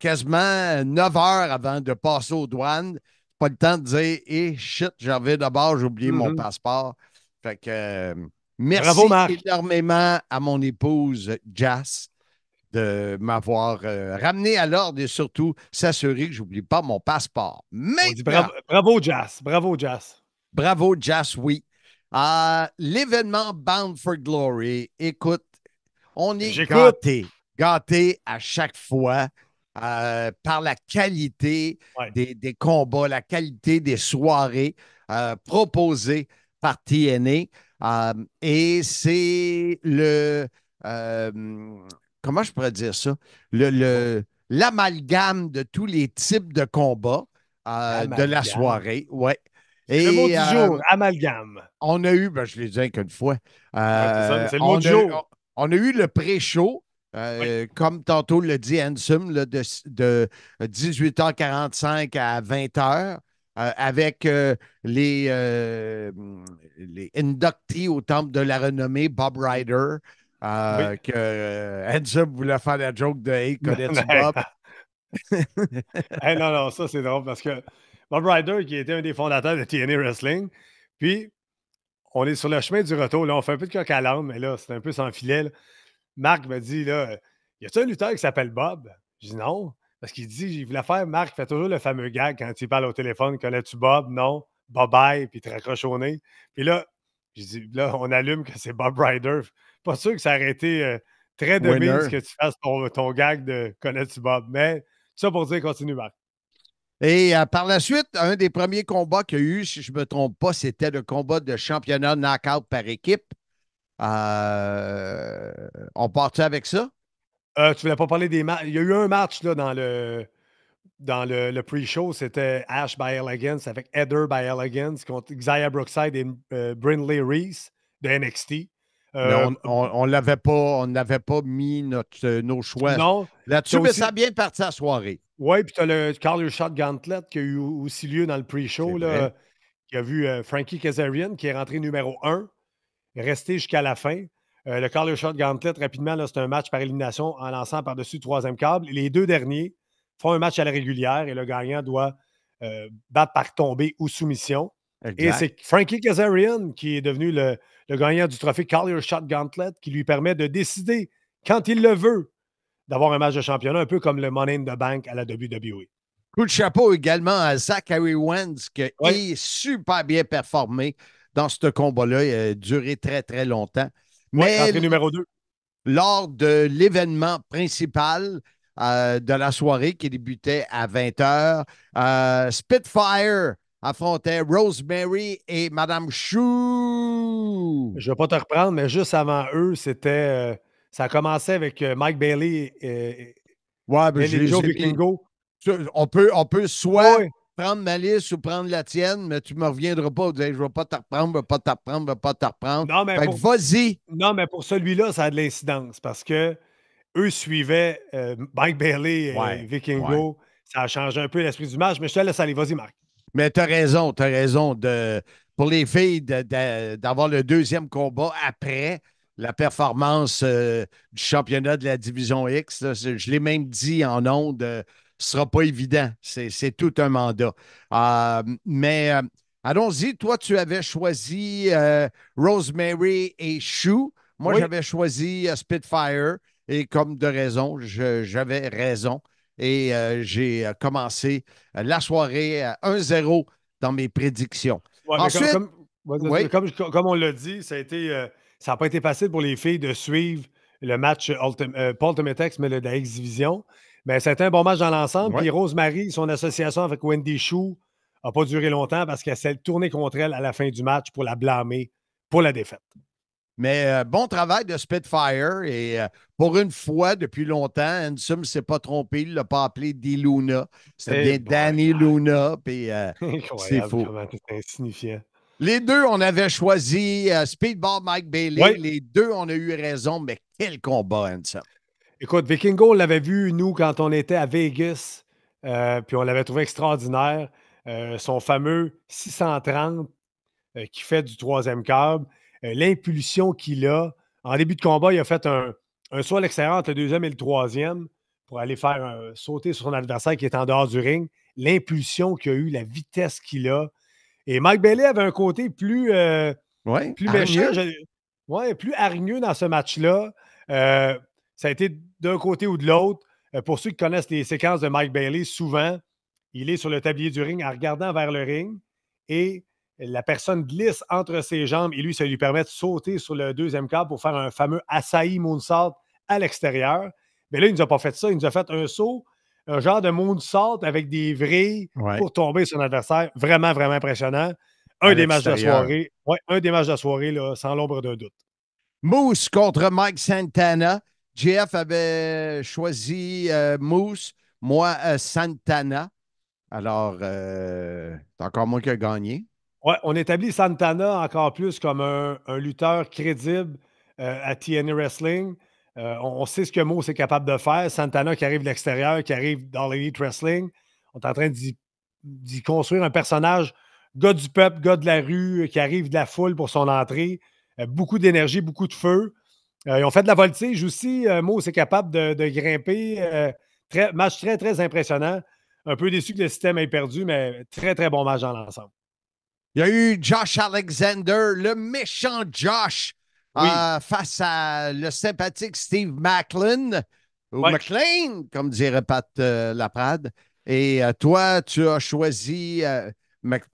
quasiment 9 heures avant de passer aux douanes. Pas le temps de dire, shit, j'avais d'abord, j'ai oublié mon passeport. Fait que merci Bravo, Marc. énormément à mon épouse Jazz de m'avoir ramené à l'ordre et surtout s'assurer que je n'oublie pas mon passeport. On dit Maintenant, bravo, Jazz. Bravo, Jazz. bravo, Jazz, oui. L'événement Bound for Glory, écoute, on est J'écoute. gâtés à chaque fois par la qualité Ouais. des combats, la qualité des soirées proposées par TNA. Et c'est comment je pourrais dire ça? L'amalgame de tous les types de combats de la soirée. Ouais. C'est le mot du jour, amalgame. On a eu, je l'ai dit qu'une fois. C'est ça, c'est le mot du jour. On a eu le pré-show, comme tantôt le dit Handsome, là, de 18h45 à 20h, avec les inductees au Temple de la Renommée, Bob Ryder, que Handsome voulait faire la joke de « Hey, connais-tu Bob? » Hey, non, ça c'est drôle parce que Bob Ryder, qui était un des fondateurs de TNA Wrestling, puis on est sur le chemin du retour, là, on fait un peu de coq à l'âne, mais là, c'est un peu sans filet. Là. Marc me dit, là, y a-t-il un lutteur qui s'appelle Bob? Je dis non, parce qu'il dit, il voulait faire, Marc fait toujours le fameux gag quand il parle au téléphone, connais-tu Bob? Non, bye-bye, puis il te raccroche au nez. Puis là, je dis, là, on allume que c'est Bob Ryder. Pas sûr que ça aurait été très de mise que tu fasses ton gag de connais-tu Bob, mais ça pour dire, continue, Marc. Et par la suite, un des premiers combats qu'il y a eu, si je ne me trompe pas, c'était le combat de championnat knockout par équipe. On part-tu avec ça? Tu voulais pas parler des matchs. Il y a eu un match là, dans le pre-show. C'était Ash by Elegance avec Heather by Elegance contre Xia Brookside et Brindley Reese de NXT. Mais on n'avait pas mis nos choix là-dessus, mais ça a bien parti la soirée. Oui, puis tu as le Carl Shot Gauntlet qui a eu aussi lieu dans le pre-show, là, qui a vu Frankie Kazarian qui est rentré numéro 1, resté jusqu'à la fin. Le Carl Shot Gauntlet, rapidement, là, c'est un match par élimination en lançant par-dessus le troisième câble. Les deux derniers font un match à la régulière et le gagnant doit battre par tombée ou soumission. Exact. Et c'est Frankie Kazarian qui est devenu le gagnant du trophée Carl Shot Gauntlet qui lui permet de décider, quand il le veut, d'avoir un match de championnat, un peu comme le Money in the Bank à la WWE. Coup de chapeau également à Zachary Wentz qui est super bien performé dans ce combat-là. Il a duré très, très longtemps. Mais numéro 2. Lors de l'événement principal de la soirée qui débutait à 20h, Spitfire affrontait Rosemary et Madame Chou. Je ne vais pas te reprendre, mais juste avant eux, c'était... ça a commencé avec Mike Bailey et Joe Vikingo. On peut soit prendre ma liste ou prendre la tienne, mais tu ne me reviendras pas. Je ne vais pas te reprendre, je ne vais pas te reprendre. Non, mais vas-y. Non, mais pour celui-là, ça a de l'incidence parce que eux suivaient Mike Bailey et Vikingo. Ouais. Ça a changé un peu l'esprit du match, mais je te laisse aller. Vas-y, Marc. Mais tu as raison, tu as raison. Pour les filles, d'avoir le deuxième combat après la performance du championnat de la Division X, là, je l'ai même dit en ondes, ce ne sera pas évident. C'est tout un mandat. Mais allons-y. Toi, tu avais choisi Rosemary et Shue. Moi, j'avais choisi Spitfire. Et comme de raison, j'avais raison. Et j'ai commencé la soirée à 1-0 dans mes prédictions. Ouais, ensuite, comme on l'a dit, ça n'a pas été facile pour les filles de suivre le match pas Ultimate X, mais de la X-Division. Mais ça a été un bon match dans l'ensemble. Puis Rosemary, son association avec Wendy Chou n'a pas duré longtemps parce qu'elle s'est tournée contre elle à la fin du match pour la blâmer pour la défaite. Mais bon travail de Spitfire. Et pour une fois, depuis longtemps, Ansem ne s'est pas trompé. Il ne l'a pas appelé D-Luna. C'était bien Danny Luna. Puis c'est faux. C'est insignifiant. Les deux, on avait choisi Speedball Mike Bailey. Oui. Les deux, on a eu raison. Mais quel combat, Ansem. Écoute, Vikingo, on l'avait vu, nous, quand on était à Vegas. Puis on l'avait trouvé extraordinaire. Son fameux 630 qui fait du troisième câble. L'impulsion qu'il a. En début de combat, il a fait un saut à l'extérieur entre le deuxième et le troisième pour aller faire sauter sur son adversaire qui est en dehors du ring. L'impulsion qu'il a eu, la vitesse qu'il a. Et Mike Bailey avait un côté plus méchant. Plus hargneux dans ce match-là. Ça a été d'un côté ou de l'autre. Pour ceux qui connaissent les séquences de Mike Bailey, souvent, il est sur le tablier du ring en regardant vers le ring et la personne glisse entre ses jambes et lui, ça lui permet de sauter sur le deuxième câble pour faire un fameux Asai moonsault à l'extérieur. Mais là, il ne nous a pas fait ça. Il nous a fait un saut, un genre de moonsault avec des vrilles pour tomber sur son adversaire. Vraiment, vraiment impressionnant. Un des matchs de soirée. Oui, un des matchs de soirée, là, sans l'ombre d'un doute. Moose contre Mike Santana. JF avait choisi Moose, moi Santana. Alors, c'est encore moi qui ai gagné. Oui, on établit Santana encore plus comme un lutteur crédible à TNA Wrestling. On sait ce que Moose est capable de faire. Santana qui arrive de l'extérieur, qui arrive dans l'Elite Wrestling. On est en train d'y construire un personnage, gars du peuple, gars de la rue, qui arrive de la foule pour son entrée. Beaucoup d'énergie, beaucoup de feu. Ils ont fait de la voltige aussi. Moose est capable de grimper. Match très, très impressionnant. Un peu déçu que le système ait perdu, mais très, très bon match dans l'ensemble. Il y a eu Josh Alexander, le méchant Josh, face à le sympathique Steve Macklin, ou McLean, comme dirait Pat Laprade. Et toi, tu as choisi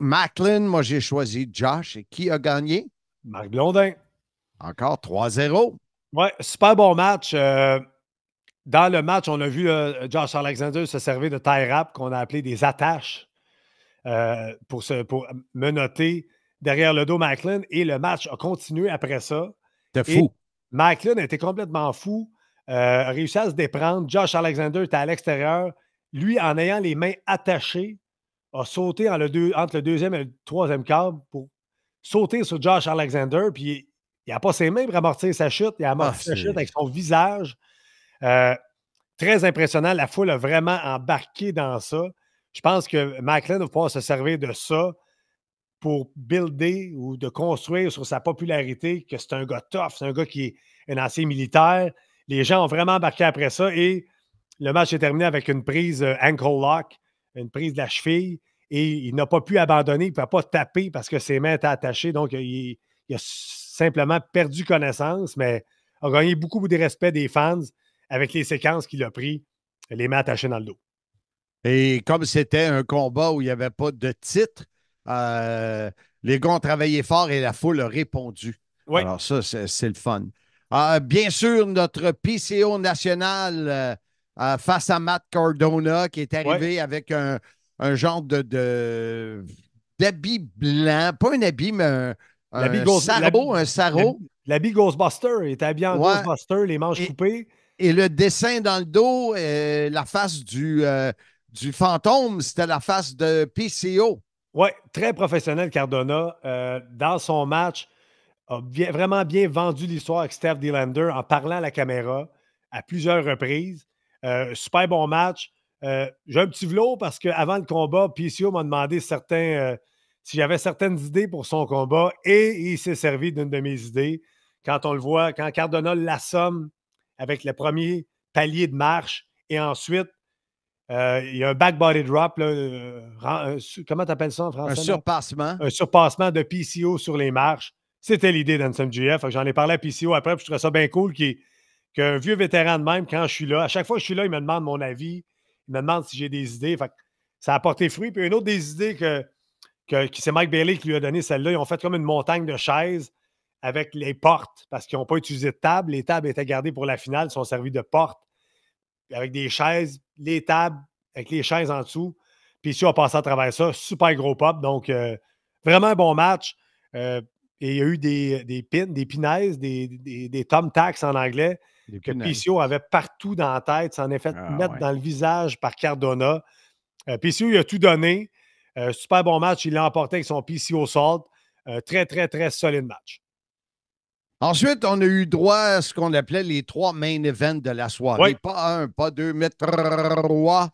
Macklin. Moi, j'ai choisi Josh. Et qui a gagné? Marc Blondin. Encore 3-0. Oui, super bon match. Dans le match, on a vu Josh Alexander se servir de tie wrap qu'on a appelé des attaches. Pour menotter derrière le dos Macklin. Et le match a continué après ça. C'était fou. Macklin était complètement fou. A réussi à se déprendre. Josh Alexander était à l'extérieur. Lui, en ayant les mains attachées, a sauté entre le deuxième et le troisième câble pour sauter sur Josh Alexander. Puis il n'a pas ses mains pour amortir sa chute. Il a amorti sa chute avec son visage. Très impressionnant. La foule a vraiment embarqué dans ça. Je pense que Macklin va pouvoir se servir de ça pour builder ou de construire sur sa popularité, que c'est un gars tough, c'est un gars qui est un ancien militaire. Les gens ont vraiment embarqué après ça et le match est terminé avec une prise ankle lock, une prise de la cheville et il n'a pas pu abandonner, il ne pouvait pas taper parce que ses mains étaient attachées. Donc, il a simplement perdu connaissance, mais a gagné beaucoup de respect des fans avec les séquences qu'il a prises, les mains attachées dans le dos. Et comme c'était un combat où il n'y avait pas de titre, les gars ont travaillé fort et la foule a répondu. Oui. Alors ça, c'est le fun. Bien sûr, notre PCO national face à Matt Cardona qui est arrivé avec un genre d'habit blanc. Pas un habit, mais un sarrau. L'habit Ghostbuster. Il était habillé en Ghostbuster, les manches coupées. Et le dessin dans le dos, la face du fantôme, c'était la face de PCO. Oui, très professionnel, Cardona. Dans son match, a vraiment bien vendu l'histoire avec Steph Delander en parlant à la caméra. à plusieurs reprises. Super bon match. J'ai un petit velours parce qu'avant le combat, PCO m'a demandé si j'avais certaines idées pour son combat et il s'est servi d'une de mes idées. Quand on le voit, quand Cardona l'assomme avec le premier palier de marche et ensuite, il y a un back body drop. Là, comment tu appelles ça en français? Un surpassement. Un surpassement de PCO sur les marches. C'était l'idée d'NSMGF. J'en ai parlé à PCO après, puis je trouvais ça bien cool qu'un vieux vétéran de même, quand je suis là, à chaque fois que je suis là, il me demande mon avis, il me demande si j'ai des idées. Fait que ça a porté fruit. Puis une autre des idées que c'est Mike Bailey qui lui a donné celle-là, ils ont fait comme une montagne de chaises avec les portes, parce qu'ils n'ont pas utilisé de table. Les tables étaient gardées pour la finale, ils sont servis de portes. Avec des chaises, les tables, avec les chaises en dessous. Puis ici, on a passé à travers ça. Super gros pop. Donc, vraiment un bon match. Et il y a eu des pins, des pinaises, des thumbtacks en anglais que PCO avait partout dans la tête. Ça en est fait mettre dans le visage par Cardona. PCO, il a tout donné. Super bon match. Il l'a emporté avec son PCO Salt. Très, très, très solide match. Ensuite, on a eu droit à ce qu'on appelait les 3 main events de la soirée. Oui. Pas 1, pas 2, mais 3.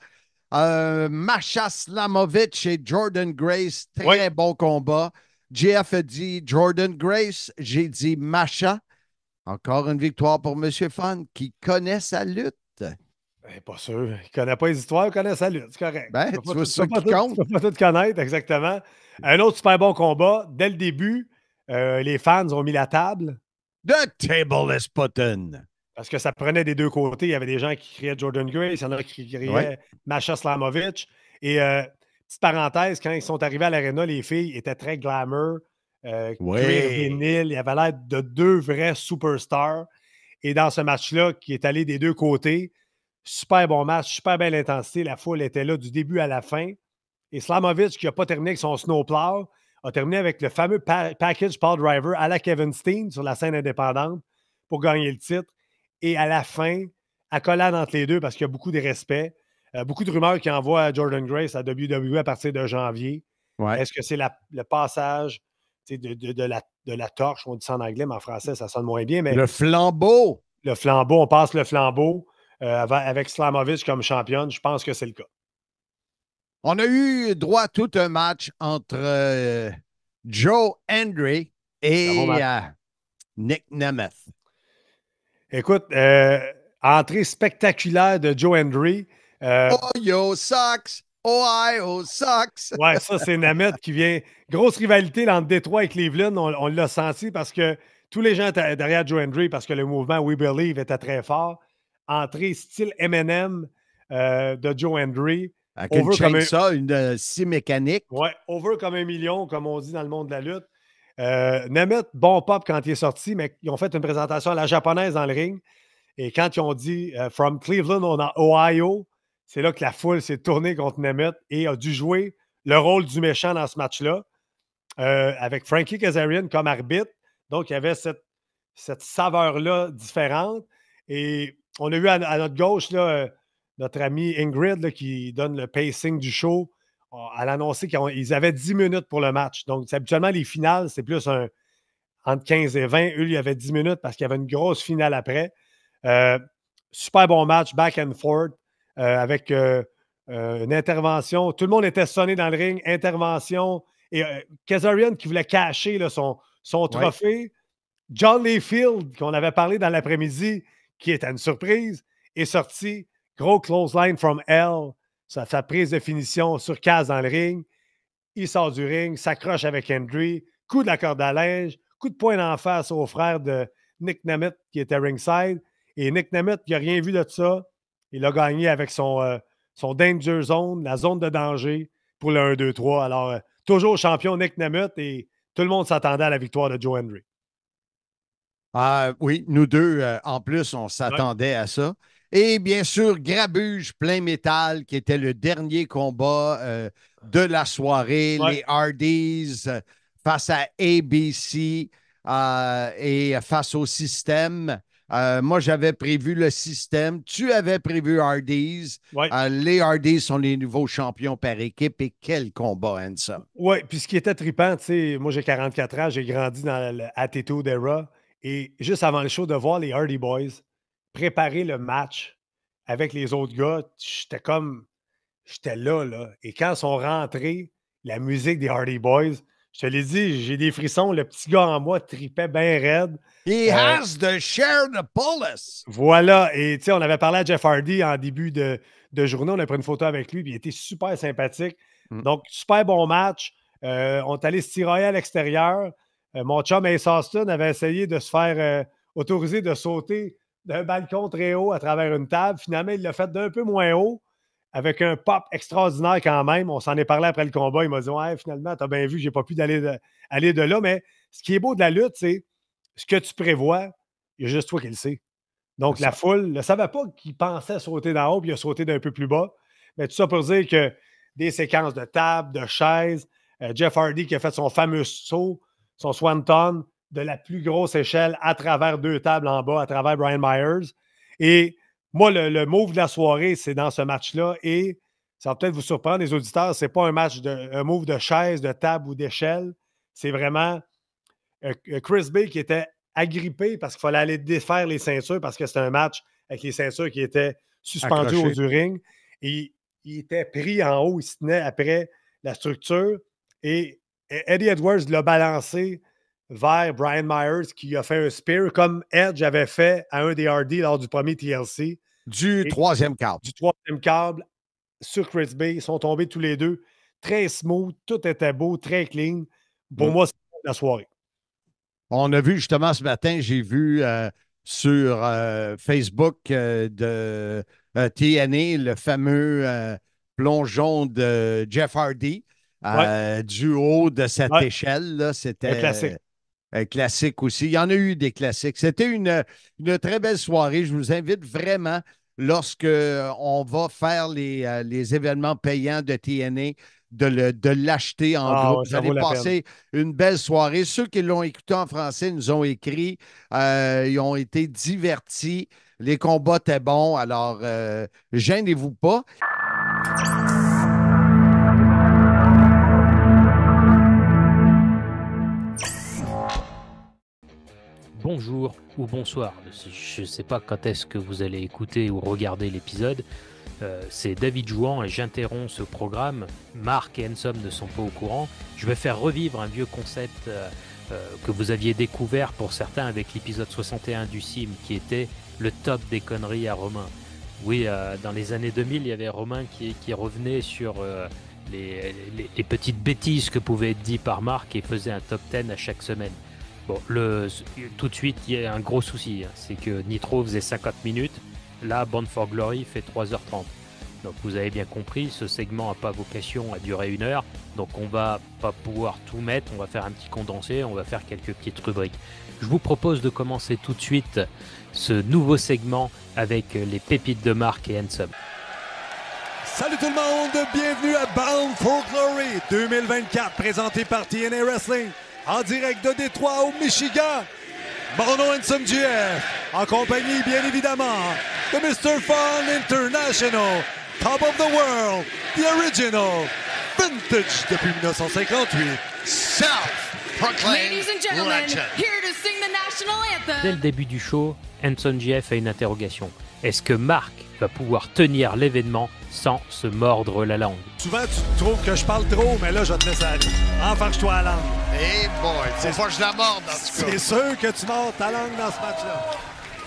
Masha Slamovich et Jordan Grace, très bon combat. JF a dit Jordan Grace, j'ai dit Masha. Encore une victoire pour M. Fun qui connaît sa lutte. Pas sûr. Il ne connaît pas les histoires, il connaît sa lutte. C'est correct. Tu vois ça qui compte. Tu ne peux pas tout connaître, exactement. Un autre super bon combat. Dès le début, les fans ont mis la table. The table is put-in. Parce que ça prenait des deux côtés. Il y avait des gens qui criaient Jordan Grace, il y en a qui criaient Masha Slamovich. Et petite parenthèse, quand ils sont arrivés à l'aréna, les filles étaient très glamour, cuir vinyle. Il y avait l'air de 2 vrais superstars. Et dans ce match-là, qui est allé des deux côtés, super bon match, super belle intensité. La foule était là du début à la fin. Et Slamovich, qui n'a pas terminé avec son snowplow, a terminé avec le fameux package Paul Driver à la Kevin Steen sur la scène indépendante pour gagner le titre. Et à la fin, accolade entre les deux parce qu'il y a beaucoup de respect. Beaucoup de rumeurs qui envoient Jordan Grace à WWE à partir de janvier. Ouais. Est-ce que c'est le passage de la torche, on dit ça en anglais, mais en français, ça sonne moins bien. Mais le flambeau. Le flambeau, on passe le flambeau avec Slamovich comme championne. Je pense que c'est le cas. On a eu droit à tout un match entre Joe Hendry et Nick Nemeth. Écoute, entrée spectaculaire de Joe Hendry. Ohio Sox! Ohio Sox! Ouais, ça, c'est Nemeth qui vient. Grosse rivalité entre Détroit et Cleveland. On l'a senti parce que tous les gens étaient derrière Joe Hendry parce que le mouvement We Believe était très fort. Entrée style M&M de Joe Hendry. Avec une chainsaw, une scie mécanique. Ouais, over comme 1 million, comme on dit dans le monde de la lutte. Nemeth, bon pop quand il est sorti, mais ils ont fait une présentation à la japonaise dans le ring. Et quand ils ont dit « From Cleveland, Ohio », c'est là que la foule s'est tournée contre Nemeth et a dû jouer le rôle du méchant dans ce match-là, avec Frankie Kazarian comme arbitre. Donc, il y avait cette saveur-là différente. Et on a vu à notre gauche, là, notre amie Ingrid là, qui donne le pacing du show. Elle a annoncé qu'ils avaient 10 minutes pour le match. Donc, habituellement, les finales, c'est plus entre 15 et 20. Eux, il y avait 10 minutes parce qu'il y avait une grosse finale après. Super bon match, back and forth, avec une intervention. Tout le monde était sonné dans le ring. Intervention. Et Kazarian qui voulait cacher là, son trophée. John Layfield, qu'on avait parlé dans l'après-midi, qui était une surprise, est sorti. Gros clothesline from hell. Sa prise de finition sur Kaz dans le ring. Il sort du ring, s'accroche avec Hendry. Coup de la corde à linge. Coup de poing d'en face au frère de Nick Nemeth qui était ringside. Et Nick Nemeth, qui n'a rien vu de ça. Il a gagné avec son Danger Zone, la zone de danger pour le 1-2-3. Alors, toujours champion Nick Nemeth et tout le monde s'attendait à la victoire de Joe Hendry. Oui, nous deux, en plus, on s'attendait à ça. Et bien sûr, Grabuge plein métal, qui était le dernier combat de la soirée. Les Hardys face à ABC et face au système. Moi, j'avais prévu le système. Tu avais prévu Hardys. Les Hardys sont les nouveaux champions par équipe. Et quel combat, Hansa! Oui, puis ce qui était trippant, tu sais, moi, j'ai 44 ans, j'ai grandi dans l'Attitude Era. Et juste avant le show, de voir les Hardy Boys préparer le match avec les autres gars, j'étais là. Et quand ils sont rentrés, la musique des Hardy Boys, je te l'ai dit, j'ai des frissons. Le petit gars en moi tripait bien raide. He has to share the police. Voilà. Et tu sais, on avait parlé à Jeff Hardy en début de journée. On a pris une photo avec lui. Puis il était super sympathique. Donc, super bon match. On est allé se tirailler à l'extérieur. Mon chum Ace Austin avait essayé de se faire autoriser de sauter d'un balcon très haut à travers une table. Finalement, il l'a fait d'un peu moins haut, avec un pop extraordinaire quand même. On s'en est parlé après le combat. Il m'a dit « Ouais, finalement, t'as bien vu, j'ai pas pu aller de là. » Mais ce qui est beau de la lutte, c'est ce que tu prévois, il y a juste toi qui le sais. Donc, la foule ne savait pas qu'il pensait sauter d'en haut, puis il a sauté d'un peu plus bas. Mais tout ça pour dire que des séquences de table, de chaises, Jeff Hardy qui a fait son fameux saut, son swanton, de la plus grosse échelle à travers 2 tables en bas, à travers Brian Myers. Et moi, le move de la soirée, c'est dans ce match-là. Et ça va peut-être vous surprendre, les auditeurs, c'est pas un move de chaise, de table ou d'échelle. C'est vraiment Chris Bay qui était agrippé parce qu'il fallait aller défaire les ceintures parce que c'était un match avec les ceintures qui étaient suspendues au du ring. Et il était pris en haut, il se tenait après la structure. Et Eddie Edwards l'a balancé vers Brian Myers qui a fait un spear comme Edge avait fait à un des Hardy lors du premier TLC. Du troisième câble. Du troisième câble sur Chris Bay. Ils sont tombés tous les deux. Très smooth, tout était beau, très clean. Pour moi, c'est la soirée. On a vu justement ce matin, j'ai vu sur Facebook de TNA le fameux plongeon de Jeff Hardy du haut de cette échelle. C'était un classique aussi. Il y en a eu des classiques. C'était une très belle soirée. Je vous invite vraiment, lorsque on va faire les événements payants de TNA, de l'acheter en groupe. Vous allez passer une belle soirée. Ceux qui l'ont écouté en français nous ont écrit. Ils ont été divertis. Les combats étaient bons. Alors, gênez-vous pas. Bonjour ou bonsoir. Je ne sais pas quand est-ce que vous allez écouter ou regarder l'épisode. C'est David Jouan et j'interromps ce programme. Marc et Ensom ne sont pas au courant. Je vais faire revivre un vieux concept que vous aviez découvert pour certains avec l'épisode 61 du CIM qui était le top des conneries à Romain. Oui, dans les années 2000, il y avait Romain qui revenait sur les petites bêtises que pouvaient être dites par Marc et faisait un top 10 à chaque semaine. Bon, tout de suite, il y a un gros souci. C'est que Nitro faisait 50 minutes. Là, Bound for Glory fait 3h30. Donc vous avez bien compris, ce segment n'a pas vocation à durer 1 heure. Donc on va pas pouvoir tout mettre, on va faire un petit condensé, on va faire quelques petites rubriques. Je vous propose de commencer tout de suite ce nouveau segment avec les pépites de Marc et Ensom. Salut tout le monde, bienvenue à Bound for Glory 2024, présenté par TNA Wrestling, en direct de Détroit au Michigan. Mon nom est Ensom GF, en compagnie bien évidemment de Mr. Fun International, Top of the World, The Original, Vintage depuis 1958, Ladies and gentlemen, here to sing the national anthem. Dès le début du show, Ensom GF a une interrogation. Est-ce que Marc va pouvoir tenir l'événement sans se mordre la langue? Souvent, tu trouves que je parle trop, mais là, je te laisse aller. Enfarge-toi la langue. Hey boy, faut pas que je la morde dans ce cas. C'est sûr que tu mords ta langue dans ce match-là.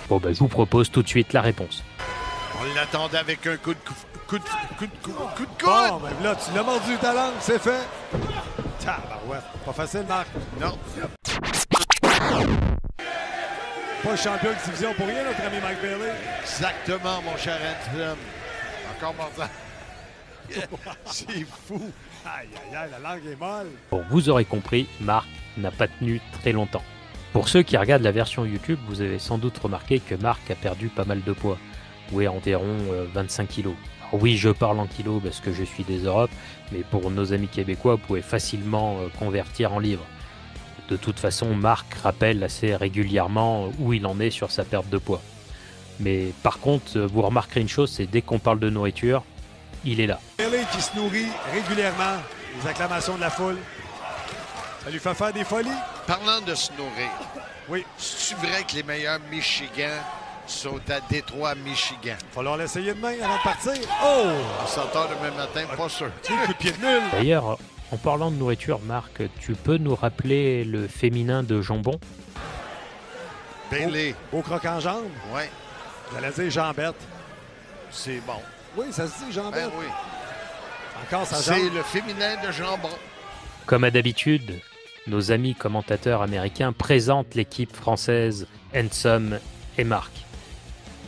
Bon, ben, je vous propose tout de suite la réponse. On l'attendait avec un coup de coude. Bon, ben là, tu l'as mordu ta langue, c'est fait. Tabarouette, pas facile, Marc. Non. Pas champion de division pour rien, notre ami Mike Bailey. Exactement, mon cher Anselm. Encore mordant. C'est fou. Aïe, aïe, aïe, la langue est molle. Bon, vous aurez compris, Marc n'a pas tenu très longtemps. Pour ceux qui regardent la version YouTube, vous avez sans doute remarqué que Marc a perdu pas mal de poids. Oui, environ 25 kilos. Alors oui, je parle en kilos parce que je suis des Europes, mais pour nos amis québécois, vous pouvez facilement convertir en livres. De toute façon, Marc rappelle assez régulièrement où il en est sur sa perte de poids. Mais par contre, vous remarquerez une chose, c'est dès qu'on parle de nourriture, il est là. Bailey qui se nourrit régulièrement, les acclamations de la foule. Ça lui fait faire des folies. Parlant de se nourrir, oui. c'est-tu vrai que les meilleurs Michigan sont à Détroit, Michigan. Il va falloir l'essayer demain avant de partir. Oh! On s'entend demain matin, pas sûr. Tu coup de pied de nul. D'ailleurs, en parlant de nourriture, Marc, tu peux nous rappeler le féminin de jambon? Bailey. Au croc en jambe. Oui. J'allais dire jambette. C'est bon. Oui, ça se dit jambette. Ben oui. Encore sa jambe. C'est le féminin de jambon. Comme à d'habitude, nos amis commentateurs américains présentent l'équipe française Handsome et Marc.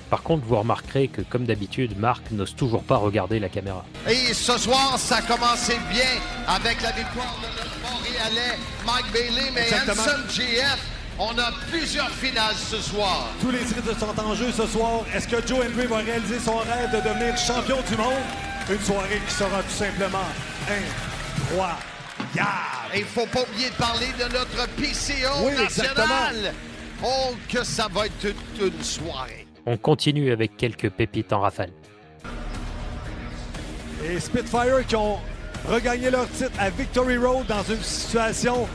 Par contre, vous remarquerez que, comme d'habitude, Marc n'ose toujours pas regarder la caméra. Et ce soir, ça a commencé bien avec la victoire de notre Montréalais, Mike Bailey, mais Exactement. Handsome GF, on a plusieurs finales ce soir. Tous les titres sont en jeu ce soir. Est-ce que Joe Hendry va réaliser son rêve de devenir champion du monde? Une soirée qui sera tout simplement incroyable. Et il ne faut pas oublier de parler de notre PCO Oui, national. exactement. Oh, que ça va être toute une soirée. On continue avec quelques pépites en rafale. Et Spitfire qui ont regagné leur titre à Victory Road dans une situation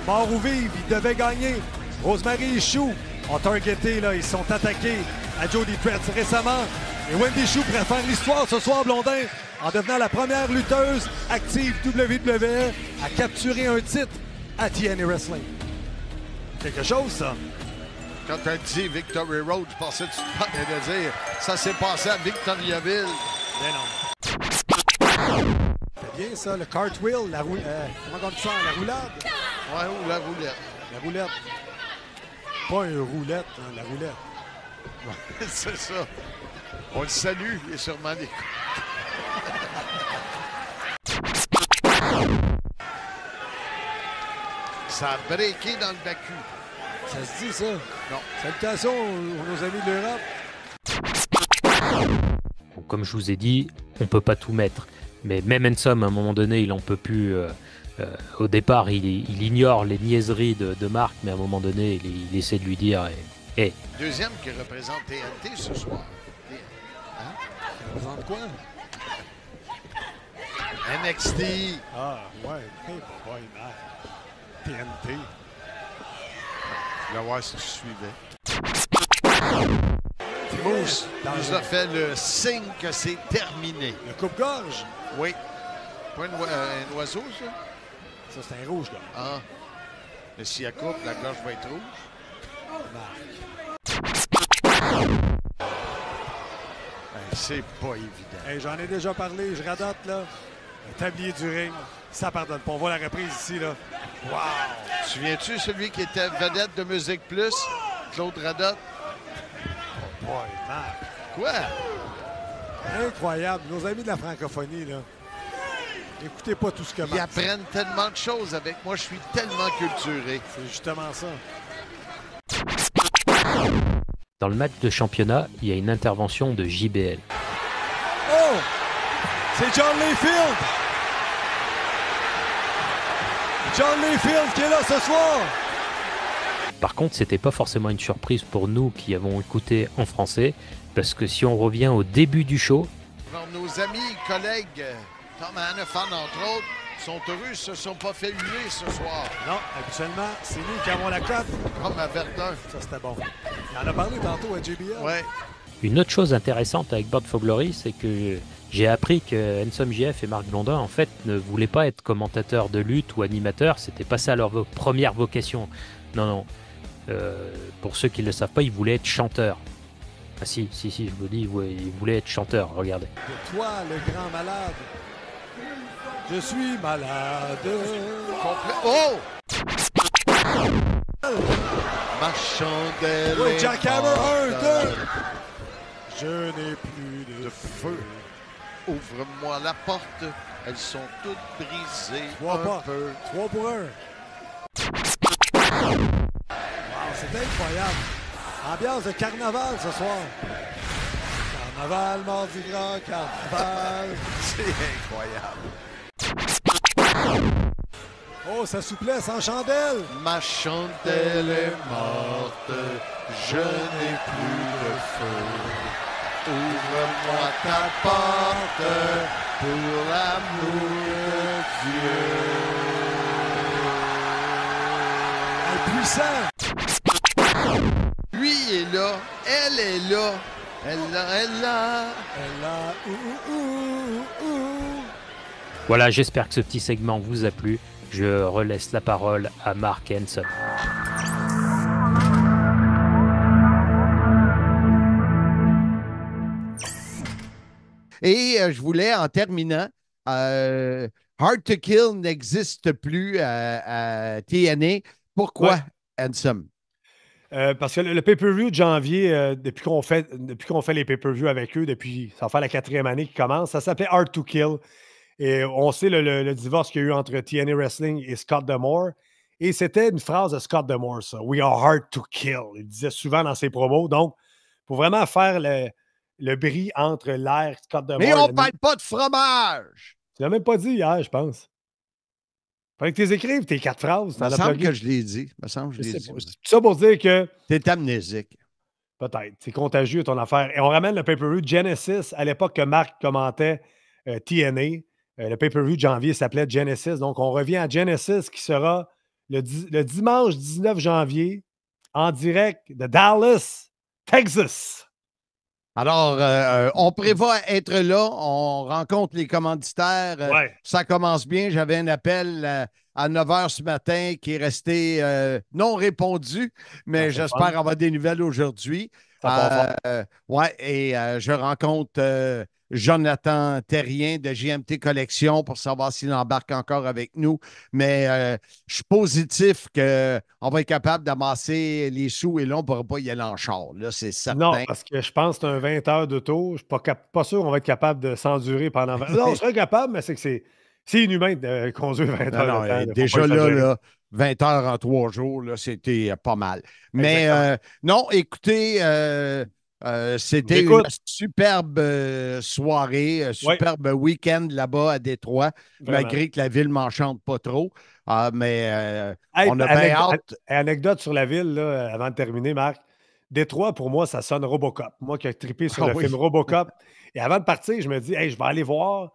mort ou vive. Ils devaient gagner. Rosemary et Chou ont targeté, là, ils sont attaqués à Jody Pretz récemment. Et Wendy Chou préfère l'histoire ce soir, Blondin, en devenant la première lutteuse active WWE à capturer un titre à TNA Wrestling. Quelque chose, ça. Quand tu as dit Victory Road, je pensais que tu te parlais de dire ça s'est passé à Victoriaville. Ben non. C'est bien ça, le cartwheel, la roulade. Comment on dit ça, la roulade? Ouais, ou la roulette. La roulette. Pas une roulette, hein, la roulette. C'est ça. On le salue, il est sûrement des Ça a breaké dans le Baku. Ça se dit, ça? Non. Salutations aux nos amis de l'Europe. Bon, comme je vous ai dit, on peut pas tout mettre. Mais même Handsome, à un moment donné, il en peut plus. Au départ, il ignore les niaiseries de Marc, mais à un moment donné, il essaie de lui dire hey. Deuxième qui représente TNT ce soir. Hein? Ça représente quoi? NXT. Ah, ouais. Hey, boy, man. TNT. Je vais voir si tu suivais. Moose nous a fait le signe que c'est terminé. Le coupe-gorge? Oui. Pas un oiseau, ça? Ça, c'est un rouge, là. Ah. Mais si elle coupe, la gorge va être rouge. C'est pas évident. Hey, j'en ai déjà parlé, je radote, là. Le tablier du ring, ça pardonne pas. On voit la reprise ici, là. Wow! Tu te souviens-tu celui qui était vedette de Musique Plus? Claude Radotte? Oh boy, Marc. Quoi? Incroyable. Nos amis de la francophonie, là. Écoutez pas tout ce que Ils apprennent tellement de choses avec moi. Je suis tellement culturé. C'est justement ça. Dans le match de championnat, il y a une intervention de JBL. Oh! C'est John Layfield! John Layfield qui est là ce soir! Par contre, c'était pas forcément une surprise pour nous qui avons écouté en français, parce que si on revient au début du show... Alors, nos amis, collègues, Tom Hannafan, entre autres, sont heureux, ils se sont pas fait huer ce soir. Non, habituellement, c'est nous qui avons la cote. Comme à Verdun. Ça, c'était bon. Il en a parlé tantôt à JBL. Ouais. Une autre chose intéressante avec Bound for Glory, c'est que j'ai appris que Handsome JF et Marc Blondin, en fait, ne voulaient pas être commentateurs de lutte ou animateurs. C'était pas ça leur première vocation. Non, non. Pour ceux qui ne le savent pas, ils voulaient être chanteurs. Ah si, je vous dis, ouais, ils voulaient être chanteurs, regardez. De toi, le grand malade. Je suis malade. Oh! Ma chandelle. Oui, est Jackhammer, 1, 2. morte. Je n'ai plus de feu. Ouvre-moi la porte. Elles sont toutes brisées. 3 un pas. peu. 3 pour 1. Wow, c'est incroyable. Ambiance de carnaval ce soir. Carnaval, mardi gras, carnaval. C'est incroyable. Oh, sa souplesse en chandelle. Ma chandelle est morte. Je n'ai plus de feu. Ouvre-moi ta porte pour l'amour de Dieu. Puissant. Lui fille est là. Elle est là. Elle là. Voilà, j'espère que ce petit segment vous a plu. Je relaisse la parole à Mark Hanson. Et je voulais, en terminant, Hard to Kill n'existe plus à TNA. Pourquoi, Handsome? Parce que le pay-per-view de janvier, depuis qu'on fait les pay-per-views avec eux, ça va faire la 4e année qui commence, ça s'appelait Hard to Kill. Et on sait le divorce qu'il y a eu entre TNA Wrestling et Scott D'Amore. Et c'était une phrase de Scott D'Amore, ça. We are hard to kill. Il disait souvent dans ses promos. Donc, pour vraiment faire le bris entre l'ère Scott D'Amore. Mais on ne parle pas de fromage! Tu l'as même pas dit hier, je pense. Fallait que tu les écrives, tes 4 phrases. Il me semble que je l'ai dit. C'est ça pour dire que. T'es amnésique. Peut-être. C'est contagieux ton affaire. Et on ramène le pay-per-view Genesis à l'époque que Marc commentait TNA. Le pay-per-view de janvier s'appelait Genesis. Donc, on revient à Genesis qui sera le dimanche 19 janvier en direct de Dallas, Texas. Alors, on prévoit être là. On rencontre les commanditaires. Ça commence bien. J'avais un appel à 9 h ce matin qui est resté non répondu, mais j'espère avoir des nouvelles aujourd'hui. Et je rencontre Jonathan Terrien de JMT Collection pour savoir s'il embarque encore avec nous. Mais je suis positif qu'on va être capable d'amasser les sous et là, on ne pourra pas y aller en char. Là, c'est certain. Non, parce que je pense que c'est un 20 heures d'auto. Je ne suis pas sûr qu'on va être capable de s'endurer pendant 20 heures. Non, on serait capable, mais c'est que c'est inhumain de conduire 20 heures de temps. Déjà là, 20 heures en 3 jours, là, c'était pas mal. Mais non, écoutez, c'était une superbe soirée, superbe week-end là-bas à Détroit, malgré que la ville ne m'enchante pas trop. Mais on a bien hâte. Anecdote sur la ville, là, avant de terminer, Marc. Détroit, pour moi, ça sonne Robocop. Moi qui ai trippé sur le film Robocop. Et avant de partir, je me dis, hey, je vais aller voir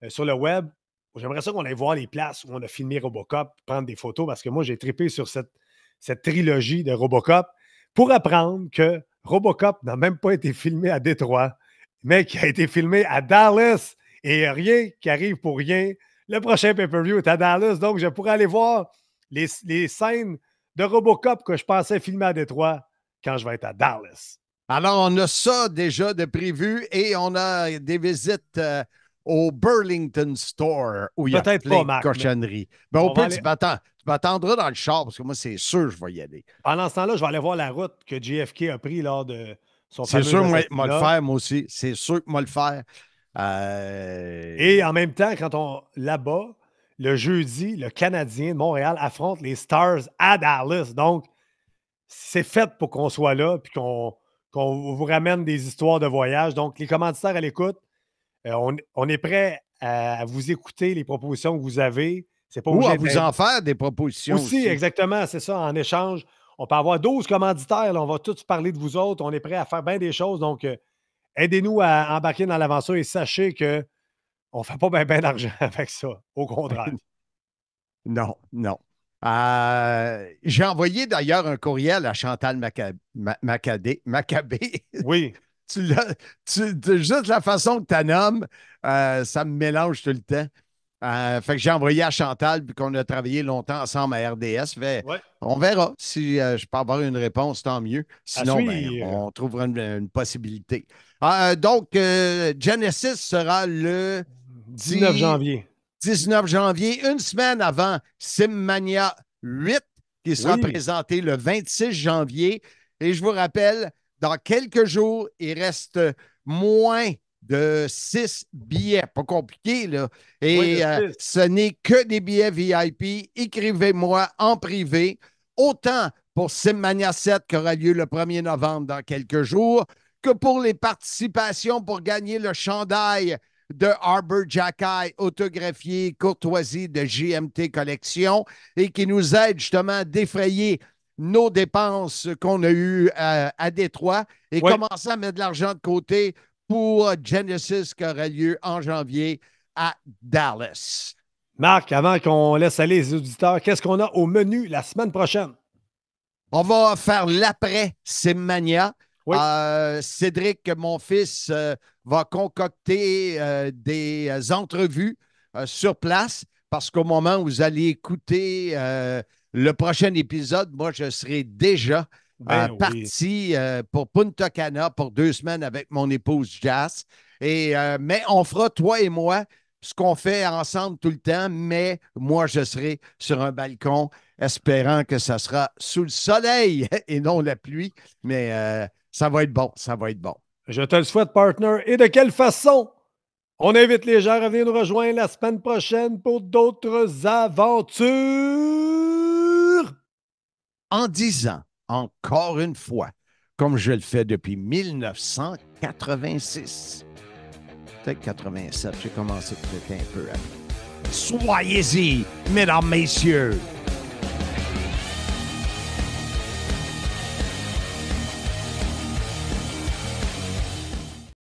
sur le web. J'aimerais ça qu'on aille voir les places où on a filmé Robocop, prendre des photos, parce que moi, j'ai trippé sur cette trilogie de Robocop pour apprendre que Robocop n'a même pas été filmé à Détroit, mais qui a été filmé à Dallas. Et rien qui arrive pour rien. Le prochain pay-per-view est à Dallas, donc je pourrais aller voir les scènes de Robocop que je pensais filmer à Détroit quand je vais être à Dallas. Alors, on a ça déjà de prévu et on a des visites au Burlington Store où il y a plein de cochonneries. Mais au pire, tu m'attendras dans le char parce que moi, c'est sûr que je vais y aller. Pendant ce temps-là, je vais aller voir la route que JFK a pris lors de son fameux... C'est sûr que moi le faire, moi aussi. C'est sûr que moi le faire. Et en même temps, là-bas, le jeudi, le Canadien de Montréal affronte les Stars à Dallas. Donc, c'est fait pour qu'on soit là puis qu'on vous ramène des histoires de voyage. Donc, les commanditaires à l'écoute, on est prêt à vous écouter les propositions que vous avez. C'est pas ou à vous en faire des propositions aussi. Exactement, c'est ça. En échange, on peut avoir 12 commanditaires. Là, on va tous parler de vous autres. On est prêt à faire bien des choses. Donc, aidez-nous à embarquer dans l'aventure et sachez qu'on ne fait pas bien d'argent avec ça. Au contraire. Non. J'ai envoyé d'ailleurs un courriel à Chantal Maccabé. Oui. Juste la façon que tu nommes, ça me mélange tout le temps. Fait que j'ai envoyé à Chantal puis qu'on a travaillé longtemps ensemble à RDS. On verra si je peux avoir une réponse, tant mieux. Sinon, on trouvera une possibilité. Donc, Genesis sera le 19 janvier. 19 janvier, une semaine avant Simmania 8, qui sera présenté le 26 janvier. Et je vous rappelle, dans quelques jours, il reste moins de 6 billets. Pas compliqué, là. Et ce n'est que des billets VIP. Écrivez-moi en privé, autant pour Simmania 7 qui aura lieu le 1er novembre dans quelques jours, que pour les participations pour gagner le chandail de Arbor Jackeye autographié courtoisie de JMT Collection et qui nous aide justement à défrayer nos dépenses qu'on a eues à Détroit et commencer à mettre de l'argent de côté pour Genesis qui aura lieu en janvier à Dallas. Marc, avant qu'on laisse aller les auditeurs, qu'est-ce qu'on a au menu la semaine prochaine? On va faire l'après Simmania. Oui. Cédric, mon fils, va concocter des entrevues sur place parce qu'au moment où vous allez écouter le prochain épisode, moi, je serai déjà parti pour Punta Cana pour 2 semaines avec mon épouse Jazz. Mais on fera, toi et moi, ce qu'on fait ensemble tout le temps, mais moi, je serai sur un balcon espérant que ça sera sous le soleil et non la pluie. Mais ça va être bon, ça va être bon. Je te le souhaite, partner. Et de quelle façon? On invite les gens à venir nous rejoindre la semaine prochaine pour d'autres aventures. En disant, encore une fois, comme je le fais depuis 1986, peut-être 87, j'ai commencé peut-être un peu après. Soyez-y, mesdames, messieurs.